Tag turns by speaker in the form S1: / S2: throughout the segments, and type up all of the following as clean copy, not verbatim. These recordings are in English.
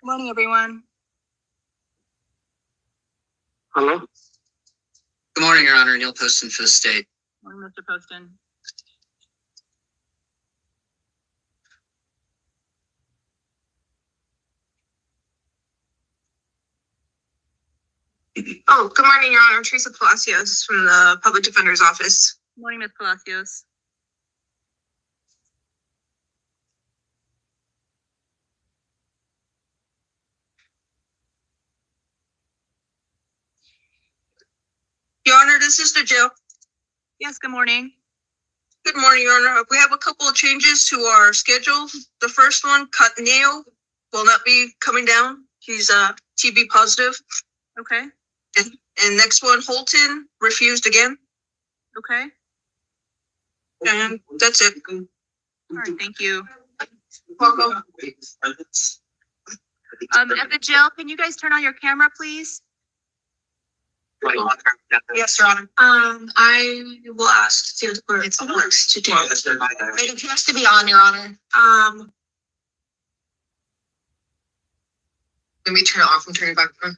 S1: Good morning, everyone.
S2: Hello?
S3: Good morning, Your Honor. Neil Poston for the state.
S1: Morning, Mr. Poston.
S4: Oh, good morning, Your Honor. Teresa Palacios from the Public Defender's Office.
S1: Good morning, Ms. Palacios.
S4: Your Honor, this is the jail.
S1: Yes, good morning.
S4: Good morning, Your Honor. We have a couple of changes to our schedule. The first one, Cataneo, will not be coming down. He's TB positive.
S1: Okay,
S4: And next one, Holton, refused again.
S1: okay.
S4: And that's it.
S1: All right, thank you.
S4: Welcome.
S1: At the jail, can you guys turn on your camera, please?
S4: Yes, Your Honor. I will ask to see what the clerk wants to do.
S5: It appears to be on, Your Honor. Let me turn it off and turn it back on.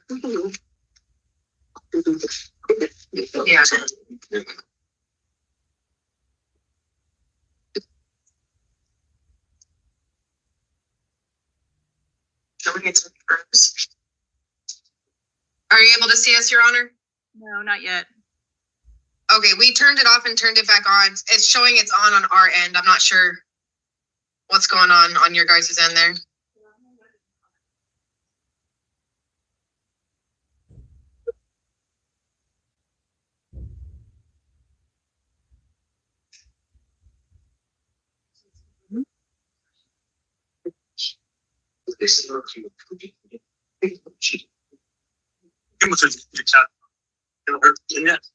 S5: Yeah. Are you able to see us, Your Honor?
S1: No, not yet.
S5: Okay, we turned it off and turned it back on. It's showing it's on our end. I'm not sure what's going on your guys' end there.
S4: Let's call the attendance.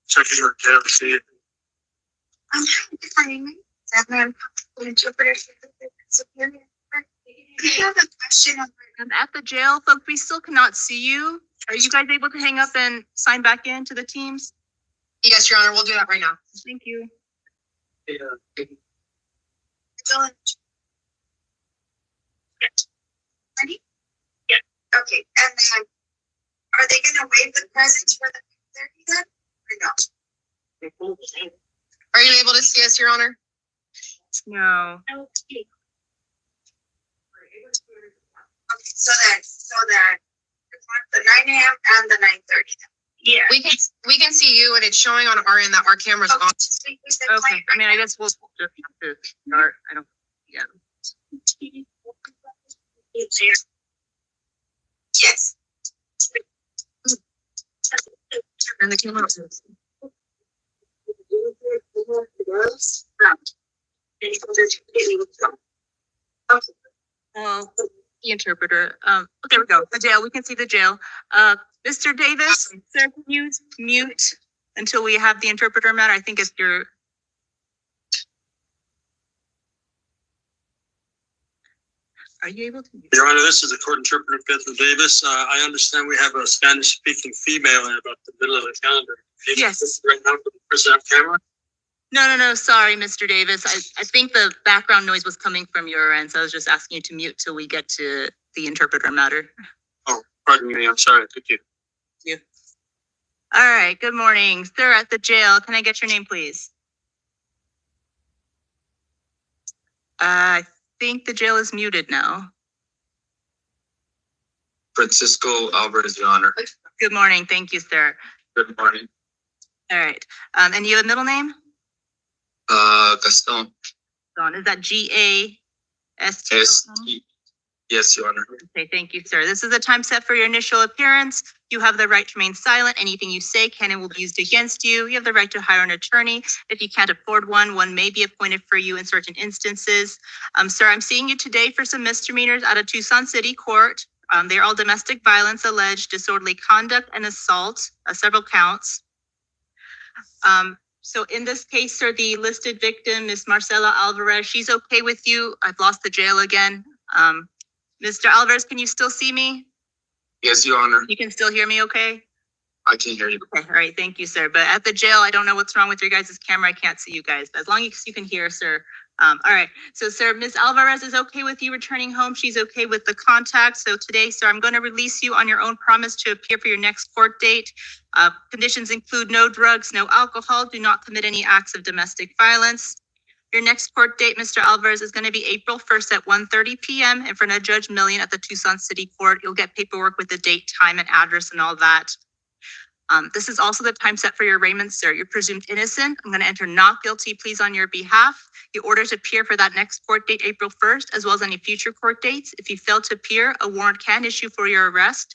S2: Checking your account, see it.
S4: Interpreter. I have a question.
S1: At the jail, folks, we still cannot see you. Are you guys able to hang up and sign back in to the teams?
S5: Yes, Your Honor, we'll do that right now.
S1: Thank you.
S4: Ready? Yeah. Okay, and then are they gonna waive the presence for the 30 then, or no?
S5: Are you able to see us, Your Honor?
S1: No.
S4: Okay, so that the 9 a.m. and the 9:30. Yeah.
S5: We can see you, and it's showing on our end that our camera's on.
S1: Okay, I mean, I guess we'll just have to start. I don't, yeah.
S4: Yes.
S5: And the camera.
S1: The interpreter. There we go. The jail. We can see the jail. Mr. Davis, sir, can you mute until we have the interpreter matter? I think it's your. Are you able to?
S2: Your Honor, this is the court interpreter, Pedro Davis. I understand we have a Spanish-speaking female in about the middle of the calendar.
S1: Yes.
S2: Right now for the person on camera.
S1: No. Sorry, Mr. Davis. I think the background noise was coming from your end, so I was just asking you to mute till we get to the interpreter matter.
S2: Oh, pardon me. I'm sorry. Thank you.
S1: Yeah. All right. Good morning, sir. At the jail, can I get your name, please? I think the jail is muted now.
S3: Francisco Alvarez, Your Honor.
S1: Good morning. Thank you, sir.
S3: Good morning.
S1: All right. And you have a middle name?
S3: Gaston.
S1: Dawn. Is that G-A-S-T?
S3: S-T. Yes, Your Honor.
S1: Okay, thank you, sir. This is the time set for your initial appearance. You have the right to remain silent. Anything you say can and will be used against you. You have the right to hire an attorney. If you can't afford one, one may be appointed for you in certain instances. Sir, I'm seeing you today for some misdemeanors out of Tucson City Court. They're all domestic violence alleged, disorderly conduct, and assault, several counts. So in this case, sir, the listed victim, Ms. Marcela Alvarez, she's okay with you. I've lost the jail again. Mr. Alvarez, can you still see me?
S3: Yes, Your Honor.
S1: You can still hear me okay?
S3: I can hear you.
S1: Okay, all right, thank you, sir. But at the jail, I don't know what's wrong with your guys' camera. I can't see you guys. As long as you can hear, sir. All right. So, sir, Ms. Alvarez is okay with you returning home. She's okay with the contact. So today, sir, I'm going to release you on your own promise to appear for your next court date. Conditions include no drugs, no alcohol. Do not commit any acts of domestic violence. Your next court date, Mr. Alvarez, is going to be April 1st at 1:30 p.m. in front of Judge Million at the Tucson City Court. You'll get paperwork with the date, time, and address and all that. This is also the time set for your arraignment, sir. You're presumed innocent. I'm going to enter not guilty pleas on your behalf. The order to appear for that next court date, April 1st, as well as any future court dates. If you fail to appear, a warrant can issue for your arrest.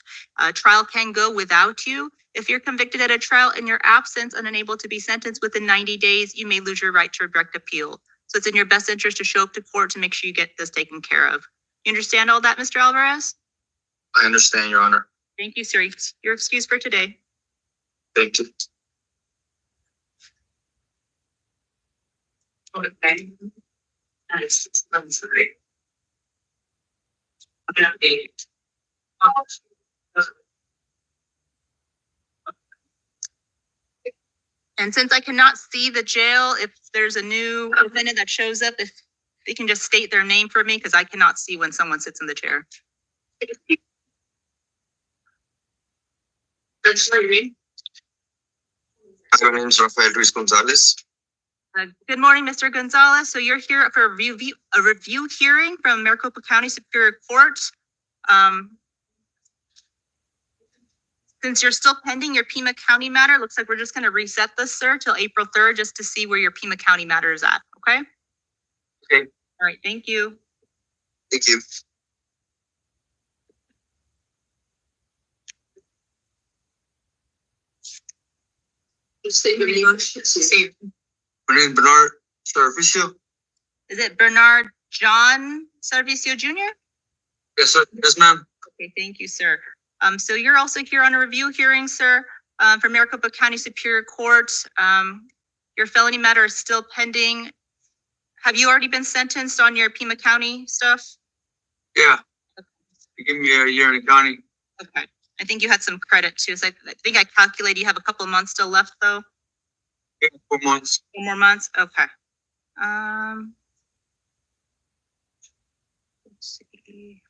S1: Trial can go without you. If you're convicted at a trial in your absence and unable to be sentenced within 90 days, you may lose your right to a direct appeal. So it's in your best interest to show up to court to make sure you get this taken care of. You understand all that, Mr. Alvarez?
S3: I understand, Your Honor.
S1: Thank you, sir. You're excused for today.
S3: Thank you.
S6: Okay. Nice. That's great. Okay.
S1: And since I cannot see the jail, if there's a new defendant that shows up, if they can just state their name for me, because I cannot see when someone sits in the chair.
S6: That's what you mean?
S3: My name is Rafael Ruiz Gonzalez.
S1: Good morning, Mr. Gonzalez. So you're here for a review hearing from Maricopa County Superior Court. Since you're still pending your Pima County matter, looks like we're just going to reset this, sir, till April 3rd, just to see where your Pima County matter is at. Okay?
S3: Okay.
S1: All right. Thank you.
S3: Thank you.
S6: State your name. State.
S3: My name is Bernard Servicio.
S1: Is it Bernard John Servicio Jr.?
S3: Yes, sir. Yes, ma'am.
S1: Okay, thank you, sir. So you're also here on a review hearing, sir, for Maricopa County Superior Court. Your felony matter is still pending. Have you already been sentenced on your Pima County stuff?
S3: Yeah. You give me a year in the county.
S1: Okay. I think you had some credit too. So I think I calculated you have a couple of months still left though.
S3: Yeah, 4 months.
S1: 4 more months? Okay. Let's see.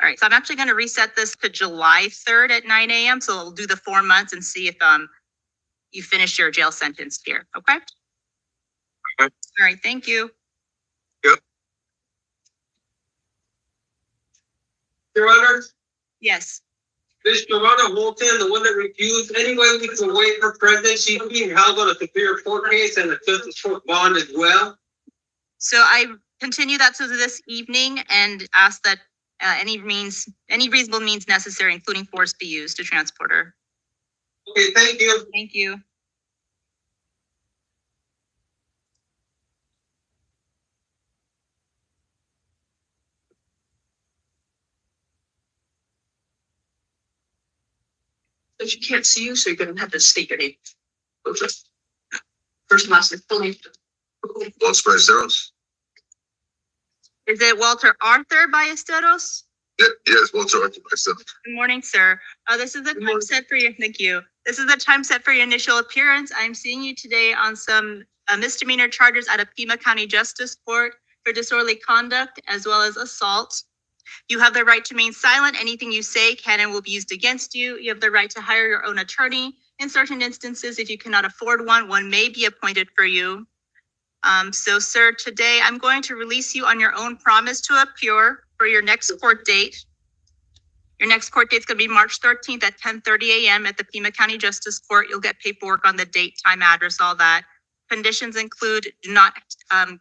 S1: All right, so I'm actually going to reset this to July 3rd at 9 a.m. So we'll do the 4 months and see if you finish your jail sentence here. Okay.
S3: Okay.
S1: All right. Thank you.
S3: Yep.
S2: Your Honor,
S1: Yes.
S2: this Joanna Holton, the one that refused, any way we can waive her presence, she's being held on a Superior Court case and a justice court bond as well.
S1: So I continue that to this evening and ask that any reasonable means necessary, including force, be used to transport her.
S2: Okay, thank you.
S1: Thank you.
S6: But you can't see you, so you're gonna have to state your name. First and last name, full name.
S3: Los Ballesteros.
S1: Is it Walter Arthur Ballesteros?
S3: Yes, Walter Arthur myself.
S1: Good morning, sir. This is the time set for your, thank you. This is the time set for your initial appearance. I'm seeing you today on some misdemeanor charges out of Pima County Justice Court for disorderly conduct as well as assault. You have the right to remain silent. Anything you say can and will be used against you. You have the right to hire your own attorney. In certain instances, if you cannot afford one, one may be appointed for you. So, sir, today I'm going to release you on your own promise to appear for your next court date. Your next court date is going to be March 13th at 10:30 a.m. at the Pima County Justice Court. You'll get paperwork on the date, time, address, all that. Conditions include do not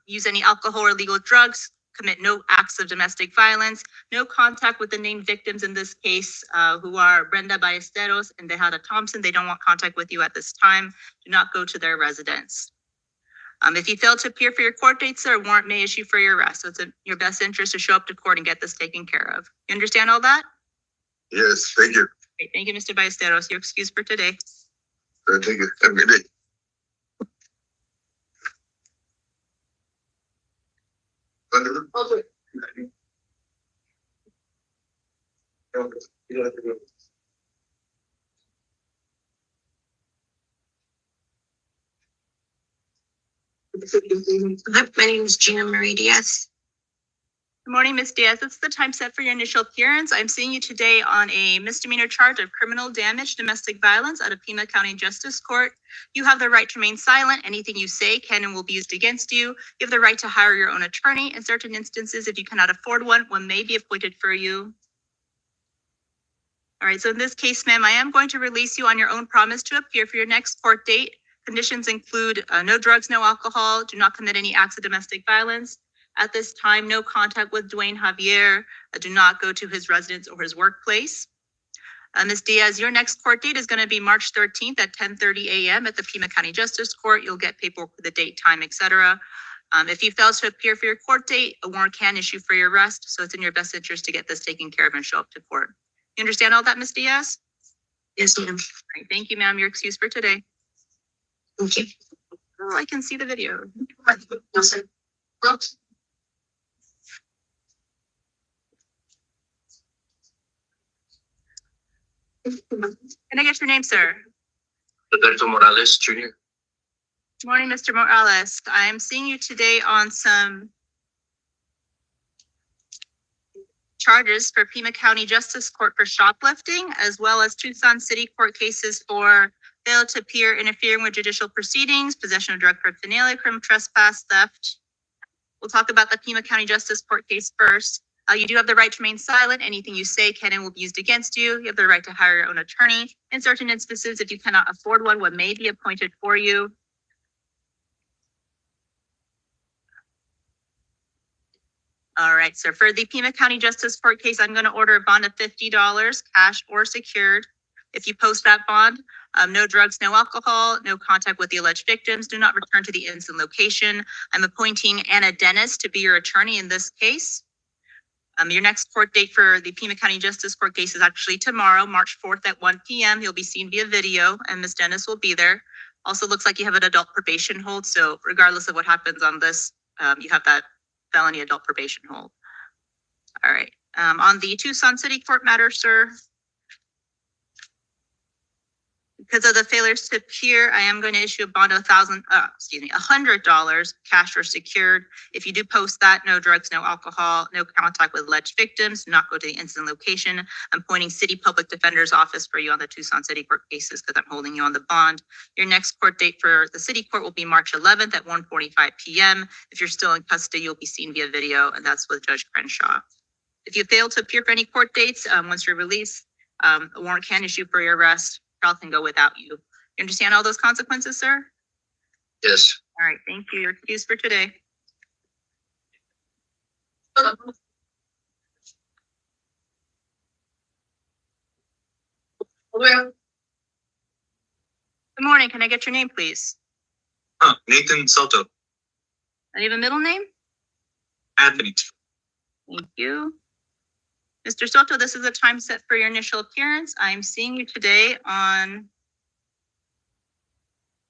S1: use any alcohol or illegal drugs, commit no acts of domestic violence, no contact with the named victims in this case, who are Brenda Ballesteros and Tejada Thompson. They don't want contact with you at this time. Do not go to their residence. If you fail to appear for your court date, sir, a warrant may issue for your arrest. So it's in your best interest to show up to court and get this taken care of. You understand all that?
S3: Yes, thank you.
S1: Great. Thank you, Mr. Ballesteros. You're excused for today.
S3: Thank you. Have a good day.
S6: My name is Gina Marie Diaz.
S1: Good morning, Ms. Diaz. It's the time set for your initial appearance. I'm seeing you today on a misdemeanor charge of criminal damage, domestic violence out of Pima County Justice Court. You have the right to remain silent. Anything you say can and will be used against you. You have the right to hire your own attorney. In certain instances, if you cannot afford one may be appointed for you. All right, so in this case, ma'am, I am going to release you on your own promise to appear for your next court date. Conditions include no drugs, no alcohol, do not commit any acts of domestic violence. At this time, no contact with Dwayne Javier. Do not go to his residence or his workplace. Ms. Diaz, your next court date is going to be March 13th at 10:30 a.m. at the Pima County Justice Court. You'll get paperwork for the date, time, etc. If you fail to appear for your court date, a warrant can issue for your arrest. So it's in your best interest to get this taken care of and show up to court. You understand all that, Ms. Diaz?
S6: Yes, ma'am.
S1: All right, thank you, ma'am. You're excused for today.
S6: Thank you.
S1: Oh, I can see the video.
S6: No, sir. Brooks.
S1: Can I get your name, sir?
S7: Roberto Morales Jr.
S1: Good morning, Mr. Morales. I'm seeing you today on some charges for Pima County Justice Court for shoplifting, as well as Tucson City Court cases for failure to appear, interfering with judicial proceedings, possession of drug paraphernalia, criminal trespass, theft. We'll talk about the Pima County Justice Court case first. You do have the right to remain silent. Anything you say can and will be used against you. You have the right to hire your own attorney. In certain instances, if you cannot afford one may be appointed for you. All right, so for the Pima County Justice Court case, I'm going to order a bond of $50, cash or secured. If you post that bond, no drugs, no alcohol, no contact with the alleged victims, do not return to the incident location. I'm appointing Anna Dennis to be your attorney in this case. Your next court date for the Pima County Justice Court case is actually tomorrow, March 4th at 1 p.m. You'll be seen via video, and Ms. Dennis will be there. Also looks like you have an adult probation hold, so regardless of what happens on this, you have that felony adult probation hold. All right. On the Tucson City Court matter, sir, because of the failures to appear, I am going to issue a bond of $100, cash or secured. If you do post that, no drugs, no alcohol, no contact with alleged victims, do not go to the incident location. I'm pointing City Public Defender's Office for you on the Tucson City Court cases because I'm holding you on the bond. Your next court date for the City Court will be March 11th at 1:45 p.m. If you're still in custody, you'll be seen via video, and that's with Judge Crenshaw. If you fail to appear for any court dates, once you're released, a warrant can issue for your arrest. Trial can go without you. You understand all those consequences, sir?
S7: Yes.
S1: All right, thank you. You're excused for today.
S6: Well,
S1: Good morning. Can I get your name, please?
S7: Nathan Soto.
S1: I have a middle name?
S7: Anthony.
S1: Thank you. Mr. Soto, this is the time set for your initial appearance. I'm seeing you today on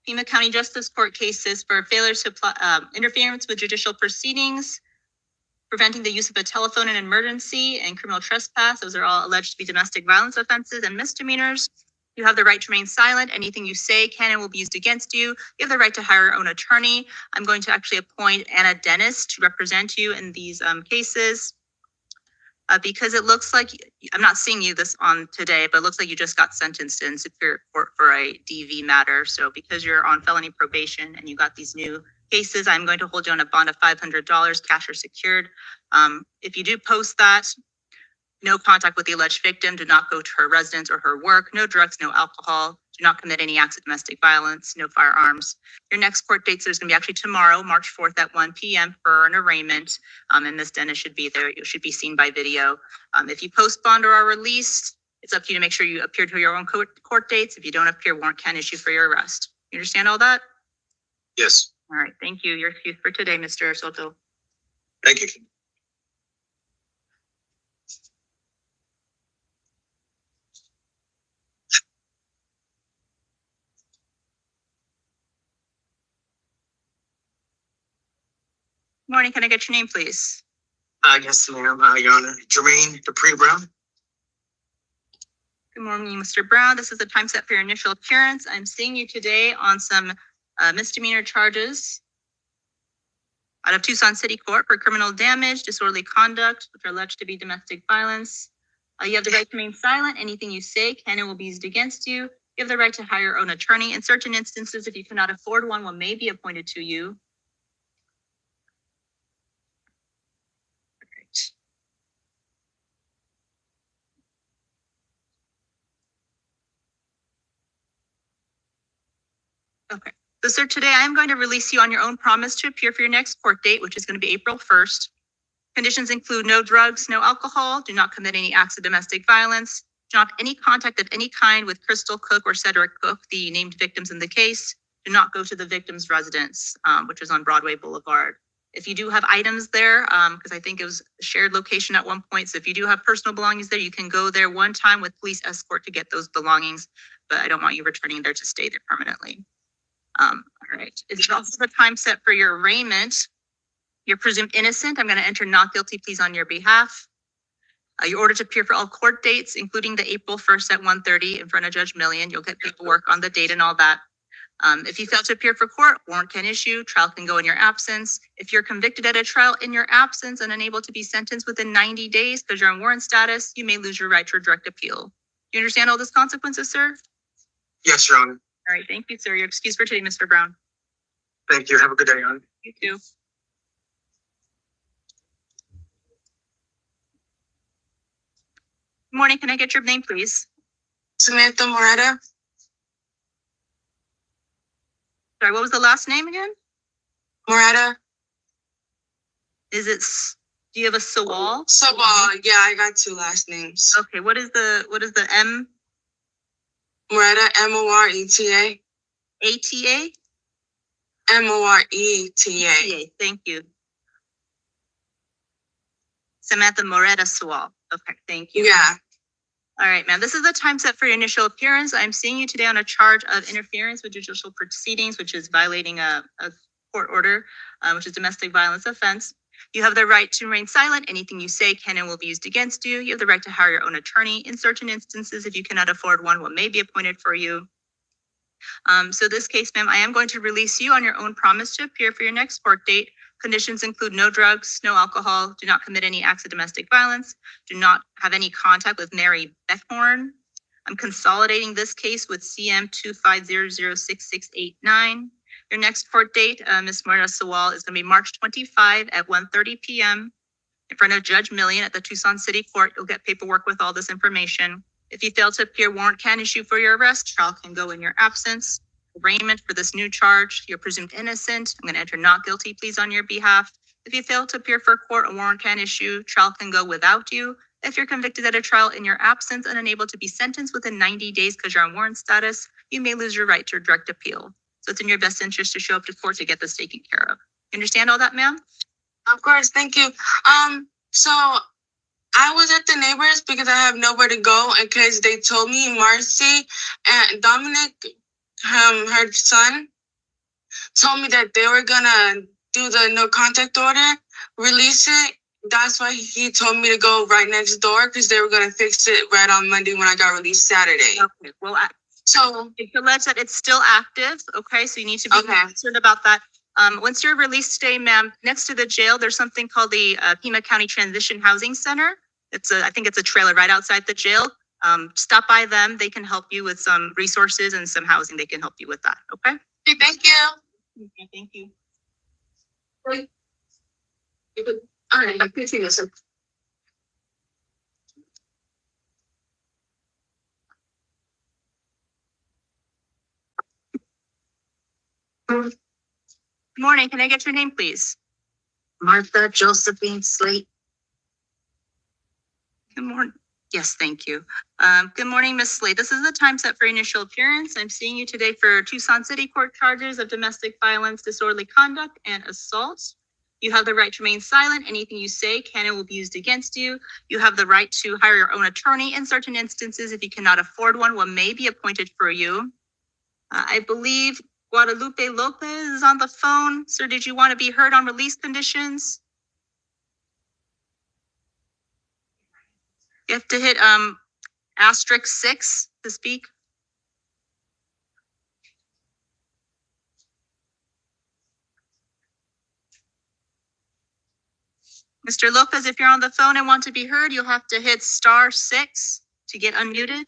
S1: Pima County Justice Court cases for failure to interference with judicial proceedings, preventing the use of a telephone in an emergency, and criminal trespass. Those are all alleged to be domestic violence offenses and misdemeanors. You have the right to remain silent. Anything you say can and will be used against you. You have the right to hire your own attorney. I'm going to actually appoint Anna Dennis to represent you in these cases. Because it looks like, I'm not seeing you this on today, but it looks like you just got sentenced in Superior Court for a DV matter. So because you're on felony probation and you got these new cases, I'm going to hold you on a bond of $500, cash or secured. If you do post that, no contact with the alleged victim, do not go to her residence or her work, no drugs, no alcohol, do not commit any acts of domestic violence, no firearms. Your next court date is going to be actually tomorrow, March 4th at 1 p.m. for an arraignment. And Ms. Dennis should be there. You should be seen by video. If you post bond or are released, it's up to you to make sure you appear to your own court dates. If you don't appear, warrant can issue for your arrest. You understand all that?
S7: Yes.
S1: All right, thank you. You're excused for today, Mr. Soto.
S7: Thank you.
S1: Morning, can I get your name, please?
S7: Yes, ma'am. Your Honor. Jermaine Dupree Brown.
S1: Good morning, Mr. Brown. This is the time set for your initial appearance. I'm seeing you today on some misdemeanor charges out of Tucson City Court for criminal damage, disorderly conduct, which are alleged to be domestic violence. You have the right to remain silent. Anything you say can and will be used against you. You have the right to hire your own attorney. In certain instances, if you cannot afford one may be appointed to you. Okay. So, sir, today I am going to release you on your own promise to appear for your next court date, which is going to be April 1st. Conditions include no drugs, no alcohol, do not commit any acts of domestic violence, do not have any contact of any kind with Crystal Cook or Cedric Cook, the named victims in the case. Do not go to the victim's residence, which is on Broadway Boulevard. If you do have items there, because I think it was a shared location at one point, so if you do have personal belongings there, you can go there one time with police escort to get those belongings, but I don't want you returning there to stay there permanently. All right. It's also the time set for your arraignment. You're presumed innocent. I'm going to enter not guilty pleas on your behalf. You're ordered to appear for all court dates, including the April 1st at 1:30 in front of Judge Million. You'll get paperwork on the date and all that. If you fail to appear for court, warrant can issue, trial can go in your absence. If you're convicted at a trial in your absence and unable to be sentenced within 90 days because you're on warrant status, you may lose your right to a direct appeal. Do you understand all those consequences, sir?
S7: Yes, Your Honor.
S1: All right, thank you, sir. You're excused for today, Mr. Brown.
S7: Thank you. Have a good day, Your Honor.
S1: You too. Good morning. Can I get your name, please?
S8: Samantha Moretta.
S1: Sorry, what was the last name again?
S8: Moretta.
S1: Do you have a Sawal?
S8: Sabal. Yeah, I got two last names.
S1: Okay, what is the M?
S8: Moretta, Moreta.
S1: ATA?
S8: Moreta.
S1: Thank you. Samantha Moretta Sawal. Okay, thank you.
S8: Yeah.
S1: All right, ma'am. This is the time set for your initial appearance. I'm seeing you today on a charge of interference with judicial proceedings, which is violating a court order, which is domestic violence offense. You have the right to remain silent. Anything you say can and will be used against you. You have the right to hire your own attorney. In certain instances, if you cannot afford one may be appointed for you. So this case, ma'am, I am going to release you on your own promise to appear for your next court date. Conditions include no drugs, no alcohol, do not commit any acts of domestic violence, do not have any contact with Mary Beckhorn. I'm consolidating this case with CM 250066889. Your next court date, Ms. Moretta Sawal, is going to be March 25 at 1:30 p.m. in front of Judge Million at the Tucson City Court. You'll get paperwork with all this information. If you fail to appear, warrant can issue for your arrest. Trial can go in your absence. Arraignment for this new charge, you're presumed innocent. I'm going to enter not guilty pleas on your behalf. If you fail to appear for court, a warrant can issue. Trial can go without you. If you're convicted at a trial in your absence and unable to be sentenced within 90 days because you're on warrant status, you may lose your right to a direct appeal. So it's in your best interest to show up to court to get this taken care of. You understand all that, ma'am?
S8: Of course, thank you. So I was at the neighbors because I have nowhere to go in case they told me Marcy and Dominic, her son, told me that they were gonna do the no contact order, release it. That's why he told me to go right next door because they were gonna fix it right on Monday when I got released Saturday.
S1: Okay, well,
S8: So
S1: it's alleged that it's still active, okay? So you need to be concerned about that. Once you're released today, ma'am, next to the jail, there's something called the Pima County Transition Housing Center. I think it's a trailer right outside the jail. Stop by them. They can help you with some resources and some housing. They can help you with that, okay?
S8: okay, thank you.
S1: Okay, thank you.
S6: All right, I can see this.
S1: Good morning. Can I get your name, please?
S6: Martha Josephine Slate.
S1: Good morning. Yes, thank you. Good morning, Ms. Slade. This is the time set for initial appearance. I'm seeing you today for Tucson City Court charges of domestic violence, disorderly conduct, and assault. You have the right to remain silent. Anything you say can and will be used against you. You have the right to hire your own attorney. In certain instances, if you cannot afford one may be appointed for you. I believe Guadalupe Lopez is on the phone. Sir, did you want to be heard on release conditions? You have to hit *6 to speak. Mr. Lopez, if you're on the phone and want to be heard, you'll have to hit *6 to get unmuted.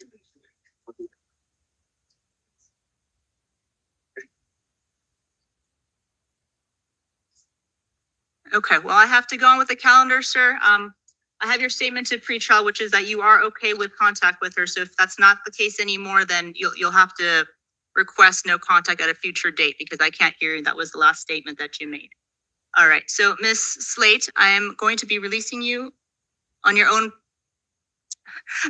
S1: Okay, well, I have to go on with the calendar, sir. I have your statement to pretrial, which is that you are okay with contact with her. So if that's not the case anymore, then you'll have to request no contact at a future date because I can't hear you. That was the last statement that you made. All right, so Miss Slate, I am going to be releasing you on your own.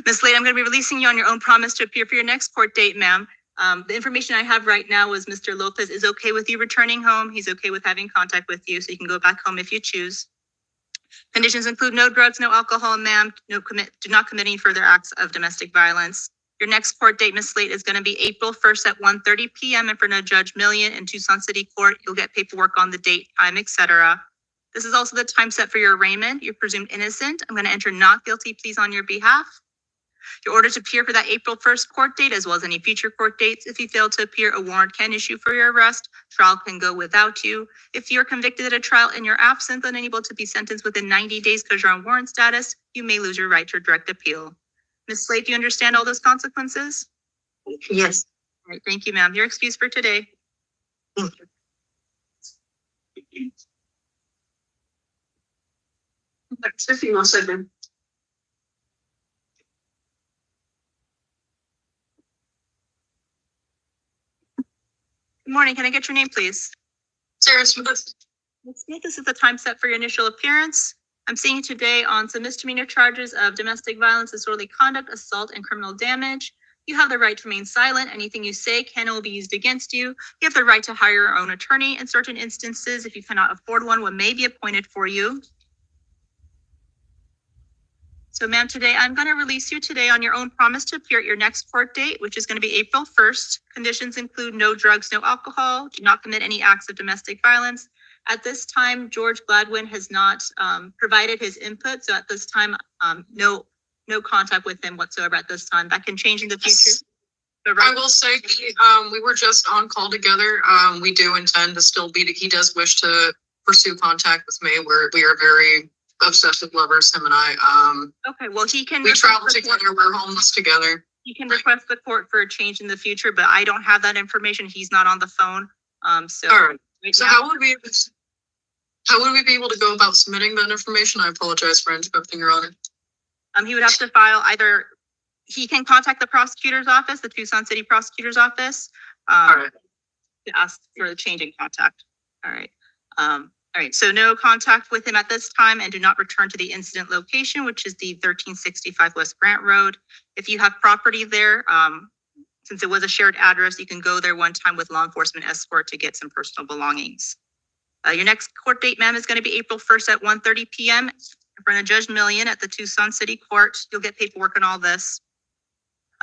S1: Miss Slate, I'm going to be releasing you on your own promise to appear for your next court date, ma'am. The information I have right now is Mr. Lopez is okay with you returning home. He's okay with having contact with you, so you can go back home if you choose. Conditions include no drugs, no alcohol, ma'am. Do not commit any further acts of domestic violence. Your next court date, Miss Slate, is going to be April 1st at 1:30 p.m. in front of Judge Million in Tucson City Court. You'll get paperwork on the date, time, etc. This is also the time set for your arraignment. You're presumed innocent. I'm going to enter not guilty pleas on your behalf. You're ordered to appear for that April 1st court date as well as any future court dates. If you fail to appear, a warrant can issue for your arrest. Trial can go without you. If you're convicted at a trial and you're absent and unable to be sentenced within 90 days because you're on warrant status, you may lose your right to direct appeal. Ms. Slade, do you understand all those consequences?
S6: Yes.
S1: All right, thank you, ma'am. You're excused for today.
S6: Thank you.
S4: Tiffany wants to.
S1: Good morning. Can I get your name, please?
S4: Sarah Smith.
S1: Ms. Smith, this is the time set for your initial appearance. I'm seeing you today on some misdemeanor charges of domestic violence, disorderly conduct, assault, and criminal damage. You have the right to remain silent. Anything you say can and will be used against you. You have the right to hire your own attorney. In certain instances, if you cannot afford one may be appointed for you. So, ma'am, today I'm going to release you today on your own promise to appear at your next court date, which is going to be April 1st. Conditions include no drugs, no alcohol. Do not commit any acts of domestic violence. At this time, George Gladwin has not provided his input. So at this time, no contact with him whatsoever at this time. That can change in the future. But
S9: I will say, we were just on call together. We do intend to still be, he does wish to pursue contact with me. We are very obsessive lovers, him and I.
S1: Okay, well, he can.
S9: We travel together, we're homeless together.
S1: You can request the court for a change in the future, but I don't have that information. He's not on the phone. So.
S9: All right.
S1: Right
S9: So
S1: now,
S9: how would we be able to go about submitting that information? I apologize for interrupting, Your Honor.
S1: he would have to file either, he can contact the prosecutor's office, the Tucson City Prosecutor's Office.
S9: All right.
S1: To ask for a change in contact. All right. All right. So no contact with him at this time, and do not return to the incident location, which is the 1365 West Grant Road. If you have property there, since it was a shared address, you can go there one time with law enforcement escort to get some personal belongings. Your next court date, ma'am, is going to be April 1st at 1:30 p.m. in front of Judge Million at the Tucson City Court. You'll get paperwork and all this.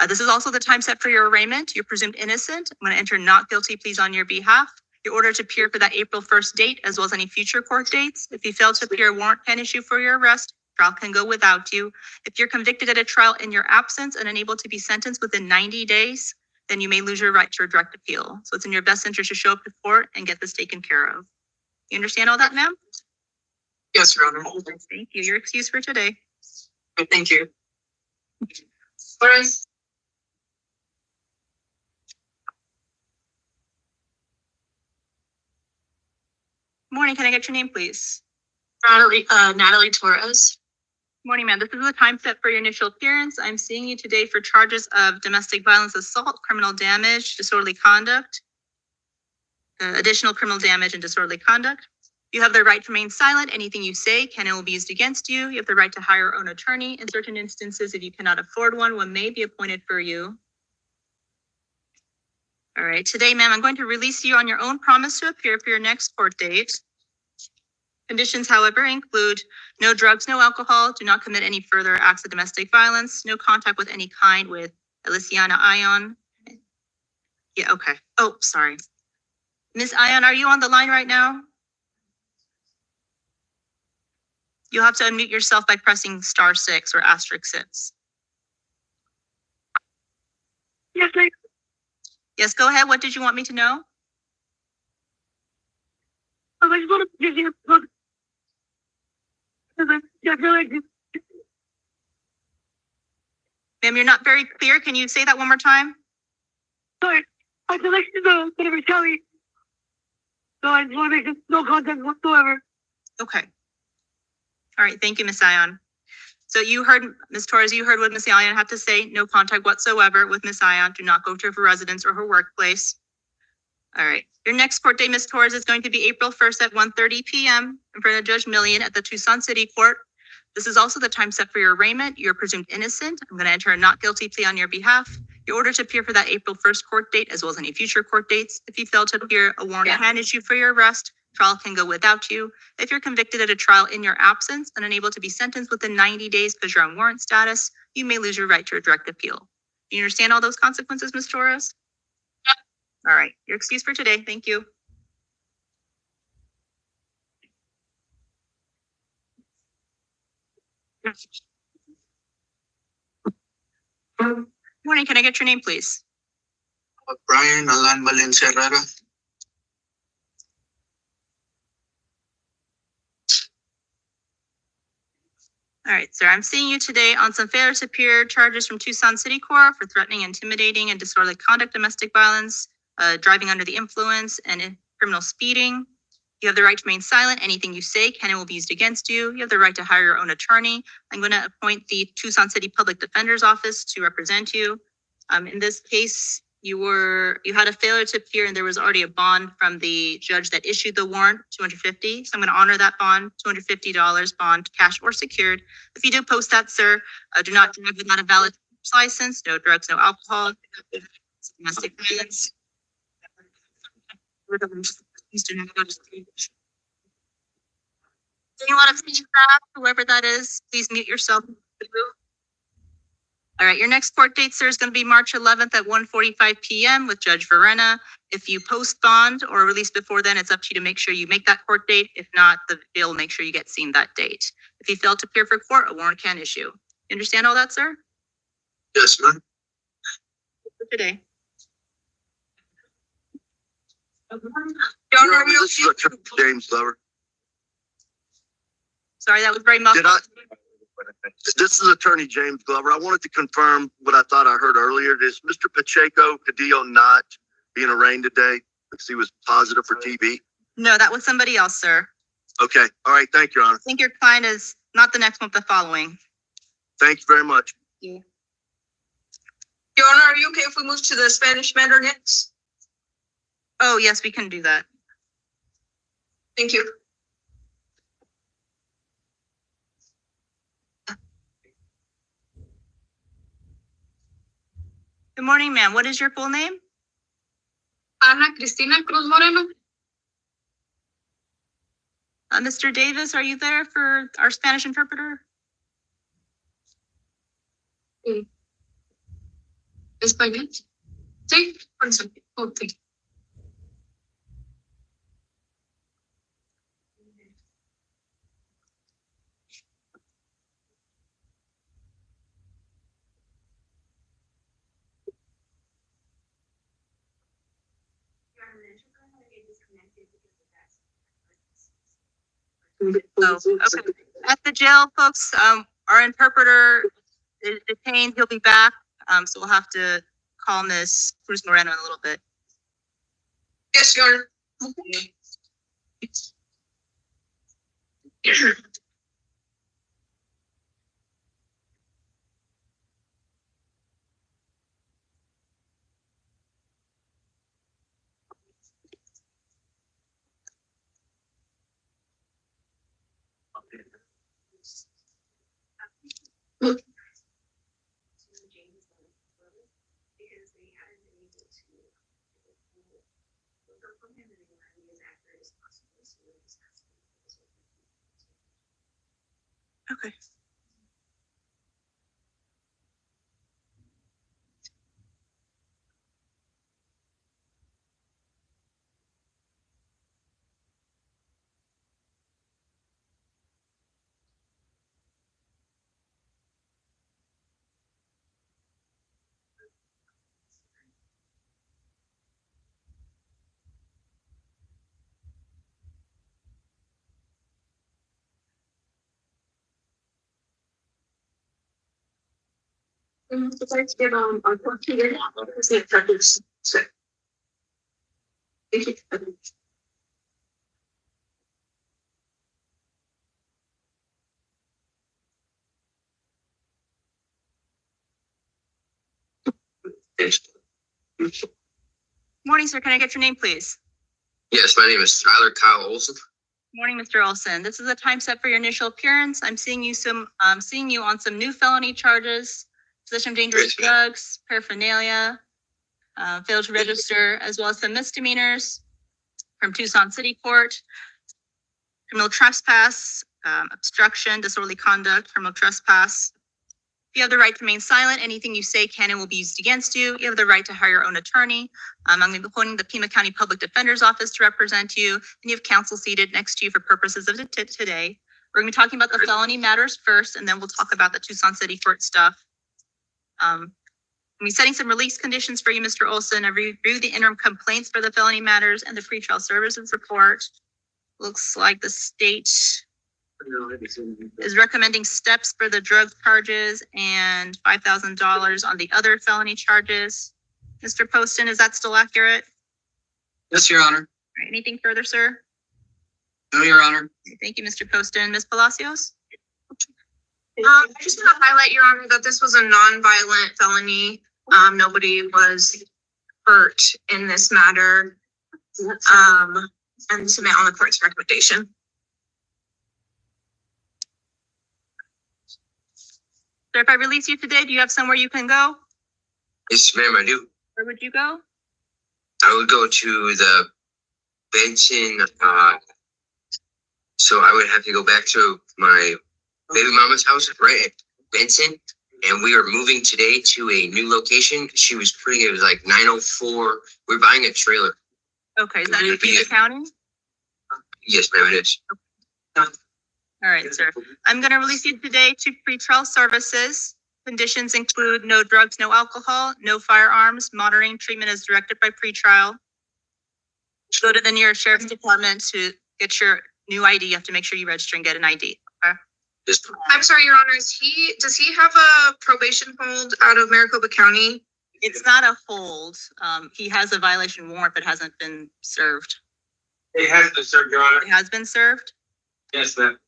S1: This is also the time set for your arraignment. You're presumed innocent. I'm going to enter not guilty pleas on your behalf. You're ordered to appear for that April 1st date, as well as any future court dates. If you fail to appear, a warrant can issue for your arrest. Trial can go without you. If you're convicted at a trial in your absence and unable to be sentenced within 90 days, then you may lose your right to a direct appeal. So it's in your best interest to show up to court and get this taken care of. You understand all that, ma'am?
S9: Yes, Your Honor.
S1: Thank you. You're excused for today.
S9: Thank you.
S4: All right.
S1: Morning. Can I get your name, please?
S6: Natalie Torres.
S1: Morning, ma'am. This is the time set for your initial appearance. I'm seeing you today for charges of domestic violence, assault, criminal damage, disorderly conduct, additional criminal damage, and disorderly conduct. You have the right to remain silent. Anything you say can and will be used against you. You have the right to hire your own attorney. In certain instances, if you cannot afford one may be appointed for you. All right. Today, ma'am, I'm going to release you on your own promise to appear for your next court date. Conditions, however, include no drugs, no alcohol, do not commit any further acts of domestic violence, no contact with any kind with Elisiana Ion. Yeah, okay. Oh, sorry. Ms. Ion, are you on the line right now? You'll have to unmute yourself by pressing *6 or *6.
S4: Yes, ma'am.
S1: Yes, go ahead. What did you want me to know?
S4: I just want to give you a plug.
S1: Ma'am, you're not very clear. Can you say that one more time?
S10: Sorry, I feel like no, gonna retaliate. So I just want to make no contact whatsoever.
S1: Okay. All right, thank you, Ms. Ion. So you heard, Ms. Torres, you heard what Ms. Ion had to say. No contact whatsoever with Ms. Ion. Do not go to her residence or her workplace. All right. Your next court date, Ms. Torres, is going to be April 1st at 1:30 p.m. in front of Judge Millian at the Tucson City Court. This is also the time set for your arraignment. You're presumed innocent. I'm going to enter a not guilty plea on your behalf. You're ordered to appear for that April 1st court date, as well as any future court dates. If you fail to appear, a warrant can issue for your arrest. Trial can go without you. If you're convicted at a trial in your absence and unable to be sentenced within 90 days because you're on warrant status, you may lose your right to a direct appeal. Do you understand all those consequences, Ms. Torres? All right, you're excused for today. Thank you. Morning, can I get your name, please?
S7: Brian Alan Valencia Herrera.
S1: All right, sir, I'm seeing you today on some failure to appear charges from Tucson City Court for threatening, intimidating, and disorderly conduct, domestic violence, driving under the influence, and criminal speeding. You have the right to remain silent. Anything you say can and will be used against you. You have the right to hire your own attorney. I'm going to appoint the Tucson City Public Defender's Office to represent you. In this case, you had a failure to appear, and there was already a bond from the judge that issued the warrant, $250. So I'm going to honor that bond, $250 bond, cash or secured. If you do post that, sir, do not drive without a valid license. No drugs, no alcohol, domestic violence. Please do not go to sleep. Anyone of staff, whoever that is, please mute yourself. All right, your next court date, sir, is going to be March 11th at 1:45 p.m. with Judge Verena. If you post bond or release before then, it's up to you to make sure you make that court date. If not, the bail will make sure you get seen that date. If you fail to appear for court, a warrant can issue. You understand all that, sir?
S7: Yes, ma'am.
S1: For today.
S4: Your Honor,
S7: This is Attorney James Glover.
S1: Sorry, that was very muffled.
S7: This is Attorney James Glover. I wanted to confirm what I thought I heard earlier. Is Mr. Pacheco Cadillo not being arraigned today because he was positive for TB?
S1: No, that was somebody else, sir.
S7: Okay. All right. Thank you, Your Honor.
S1: I think your client is not the next one, but the following.
S7: Thank you very much.
S1: Yeah.
S4: Your Honor, are you okay if we move to the Spanish matter next?
S1: Oh, yes, we can do that.
S4: Thank you.
S1: Good morning, ma'am. What is your full name?
S6: Ana Cristina Cruz Moreno.
S1: Mr. Davis, are you there for our Spanish interpreter?
S6: Español. Sí, okay.
S1: Oh, okay. At the jail, folks, our interpreter is detained. He'll be back. So we'll have to call Miss Cruz Moreno in a little bit.
S4: Yes, Your Honor.
S1: Okay.
S6: Besides, give our court here. Thank you.
S1: Morning, sir. Can I get your name, please?
S3: Yes, my name is Tyler Kyle Olson.
S1: Morning, Mr. Olson. This is the time set for your initial appearance. I'm seeing you on some new felony charges, possession of dangerous drugs, paraphernalia, failed to register, as well as some misdemeanors from Tucson City Court, criminal trespass, obstruction, disorderly conduct, criminal trespass. You have the right to remain silent. Anything you say can and will be used against you. You have the right to hire your own attorney. I'm going to be appointing the Pima County Public Defender's Office to represent you, and you have counsel seated next to you for purposes of today. We're going to be talking about the felony matters first, and then we'll talk about the Tucson City Court stuff. I'm setting some release conditions for you, Mr. Olson. I reviewed the interim complaints for the felony matters and the pretrial services report. Looks like the state is recommending steps for the drug charges and $5,000 on the other felony charges. Mr. Poston, is that still accurate?
S3: Yes, Your Honor.
S1: All right, anything further, sir?
S3: No, Your Honor.
S1: Thank you, Mr. Poston. Ms. Palacios?
S5: I just want to highlight, Your Honor, that this was a non-violent felony. Nobody was hurt in this matter. And submit on the court's recommendation.
S1: Sir, if I release you today, do you have somewhere you can go?
S3: Yes, ma'am, I do.
S1: Where would you go?
S3: I would go to the Benson, so I would have to go back to my baby mama's house, right at Benson. And we are moving today to a new location. She was putting it was like 904. We're buying a trailer.
S1: Okay, is that in Pima County?
S3: Yes, ma'am, it is.
S1: All right, sir. I'm going to release you today to pretrial services. Conditions include no drugs, no alcohol, no firearms, monitoring treatment as directed by pretrial. Go to the nearest sheriff's department to get your new ID. You have to make sure you register and get an ID. Okay?
S5: I'm sorry, Your Honor, does he have a probation hold out of Maricopa County?
S1: It's not a hold. He has a violation warrant, but hasn't been served.
S2: It has been served, Your Honor.
S1: It has been served?
S2: Yes, ma'am.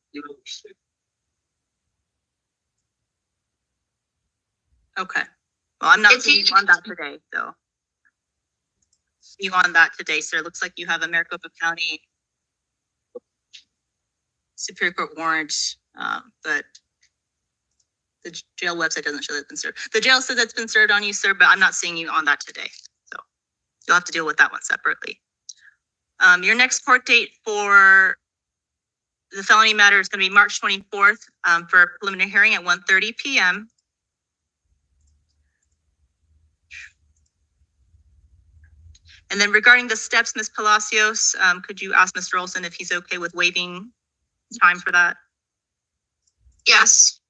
S1: Okay. Well, I'm not
S5: Is he-
S1: seeing you on that today, so. You on that today, sir. Looks like you have a Maricopa County Superior Court warrant, but the jail website doesn't show that it's been served. The jail says it's been served on you, sir, but I'm not seeing you on that today. So you'll have to deal with that one separately. Your next court date for the felony matter is going to be March 24th for a preliminary hearing at 1:30 p.m. And then regarding the steps, Ms. Palacios, could you ask Mr. Olson if he's okay with waiving time for that?
S5: Yes.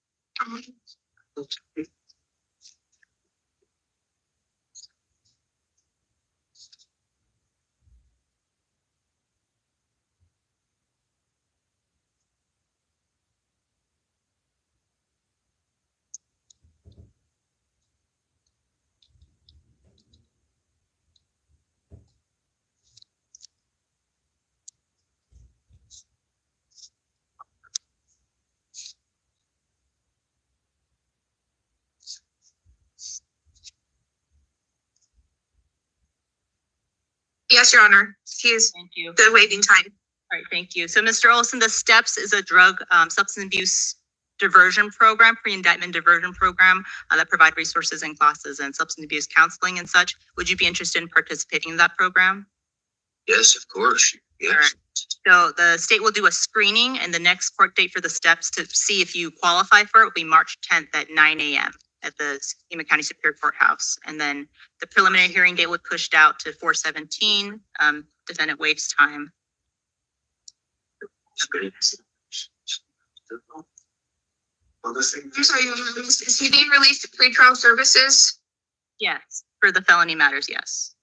S5: Yes, Your Honor. He is
S1: Thank you.
S5: the waiting time.
S1: All right, thank you. So Mr. Olson, the STEPS is a drug substance abuse diversion program, pre-indictment diversion program that provide resources and classes and substance abuse counseling and such. Would you be interested in participating in that program?
S3: Yes, of course. Yes.
S1: All right. So the state will do a screening, and the next court date for the STEPS to see if you qualify for it will be March 10th at 9 a.m. at the Pima County Superior Courthouse. And then the preliminary hearing date was pushed out to 4/17. Defendant waives time.
S5: I'm sorry, Your Honor, is he being released to pretrial services?
S1: Yes, for the felony matters, yes.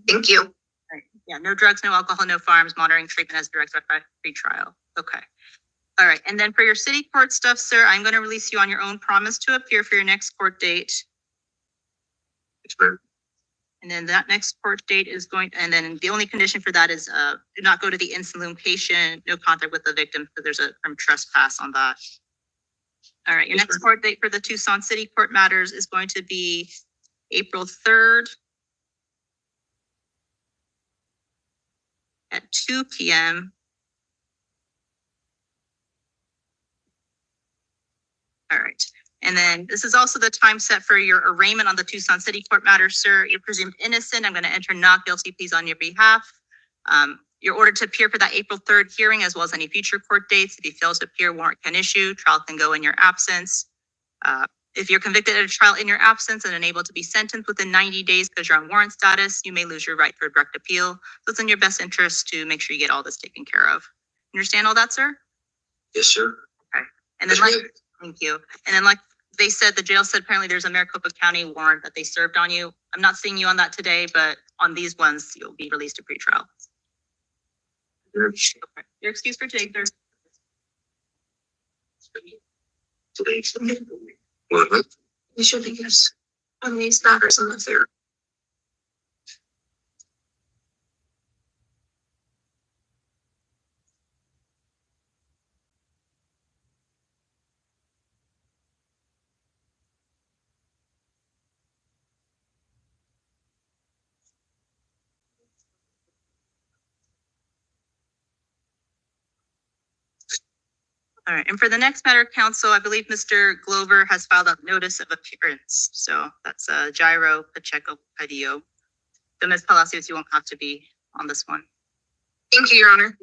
S5: Thank you.
S1: Right. Yeah, no drugs, no alcohol, no firearms, monitoring treatment as directed by pretrial. Okay. All right, and then for your city court stuff, sir, I'm going to release you on your own promise to appear for your next court date.
S3: Yes, ma'am.
S1: And then that next court date is going, and then the only condition for that is do not go to the incident location, no contact with the victim, so there's a from trespass on that. All right, your
S3: Yes,
S1: next
S3: ma'am.
S1: court date for the Tucson City Court matters is going to be April 3rd at 2 p.m. All right. And then this is also the time set for your arraignment on the Tucson City Court matter, sir. You're presumed innocent. I'm going to enter not guilty pleas on your behalf. You're ordered to appear for that April 3rd hearing as well as any future court dates. If you fail to appear, warrant can issue. Trial can go in your absence. If you're convicted at a trial in your absence and unable to be sentenced within 90 days because you're on warrant status, you may lose your right for a direct appeal. So it's in your best interest to make sure you get all this taken care of. Understand all that, sir?
S3: Yes, sir.
S1: And then
S3: Yes,
S1: like,
S3: ma'am.
S1: thank you. And then like they said, the jail said apparently there's a Maricopa County warrant that they served on you. I'm not seeing you on that today, but on these ones, you'll be released to pretrial. Okay. Your excuse for today, sir.
S3: What?
S5: You should be yes. On these matters in the third.
S1: All right, and for the next matter, counsel, I believe Mr. Glover has filed a notice of appearance. So that's Gyro Pacheco Padillo. So Ms. Palacios, you won't have to be on this one.
S5: Thank you, Your Honor.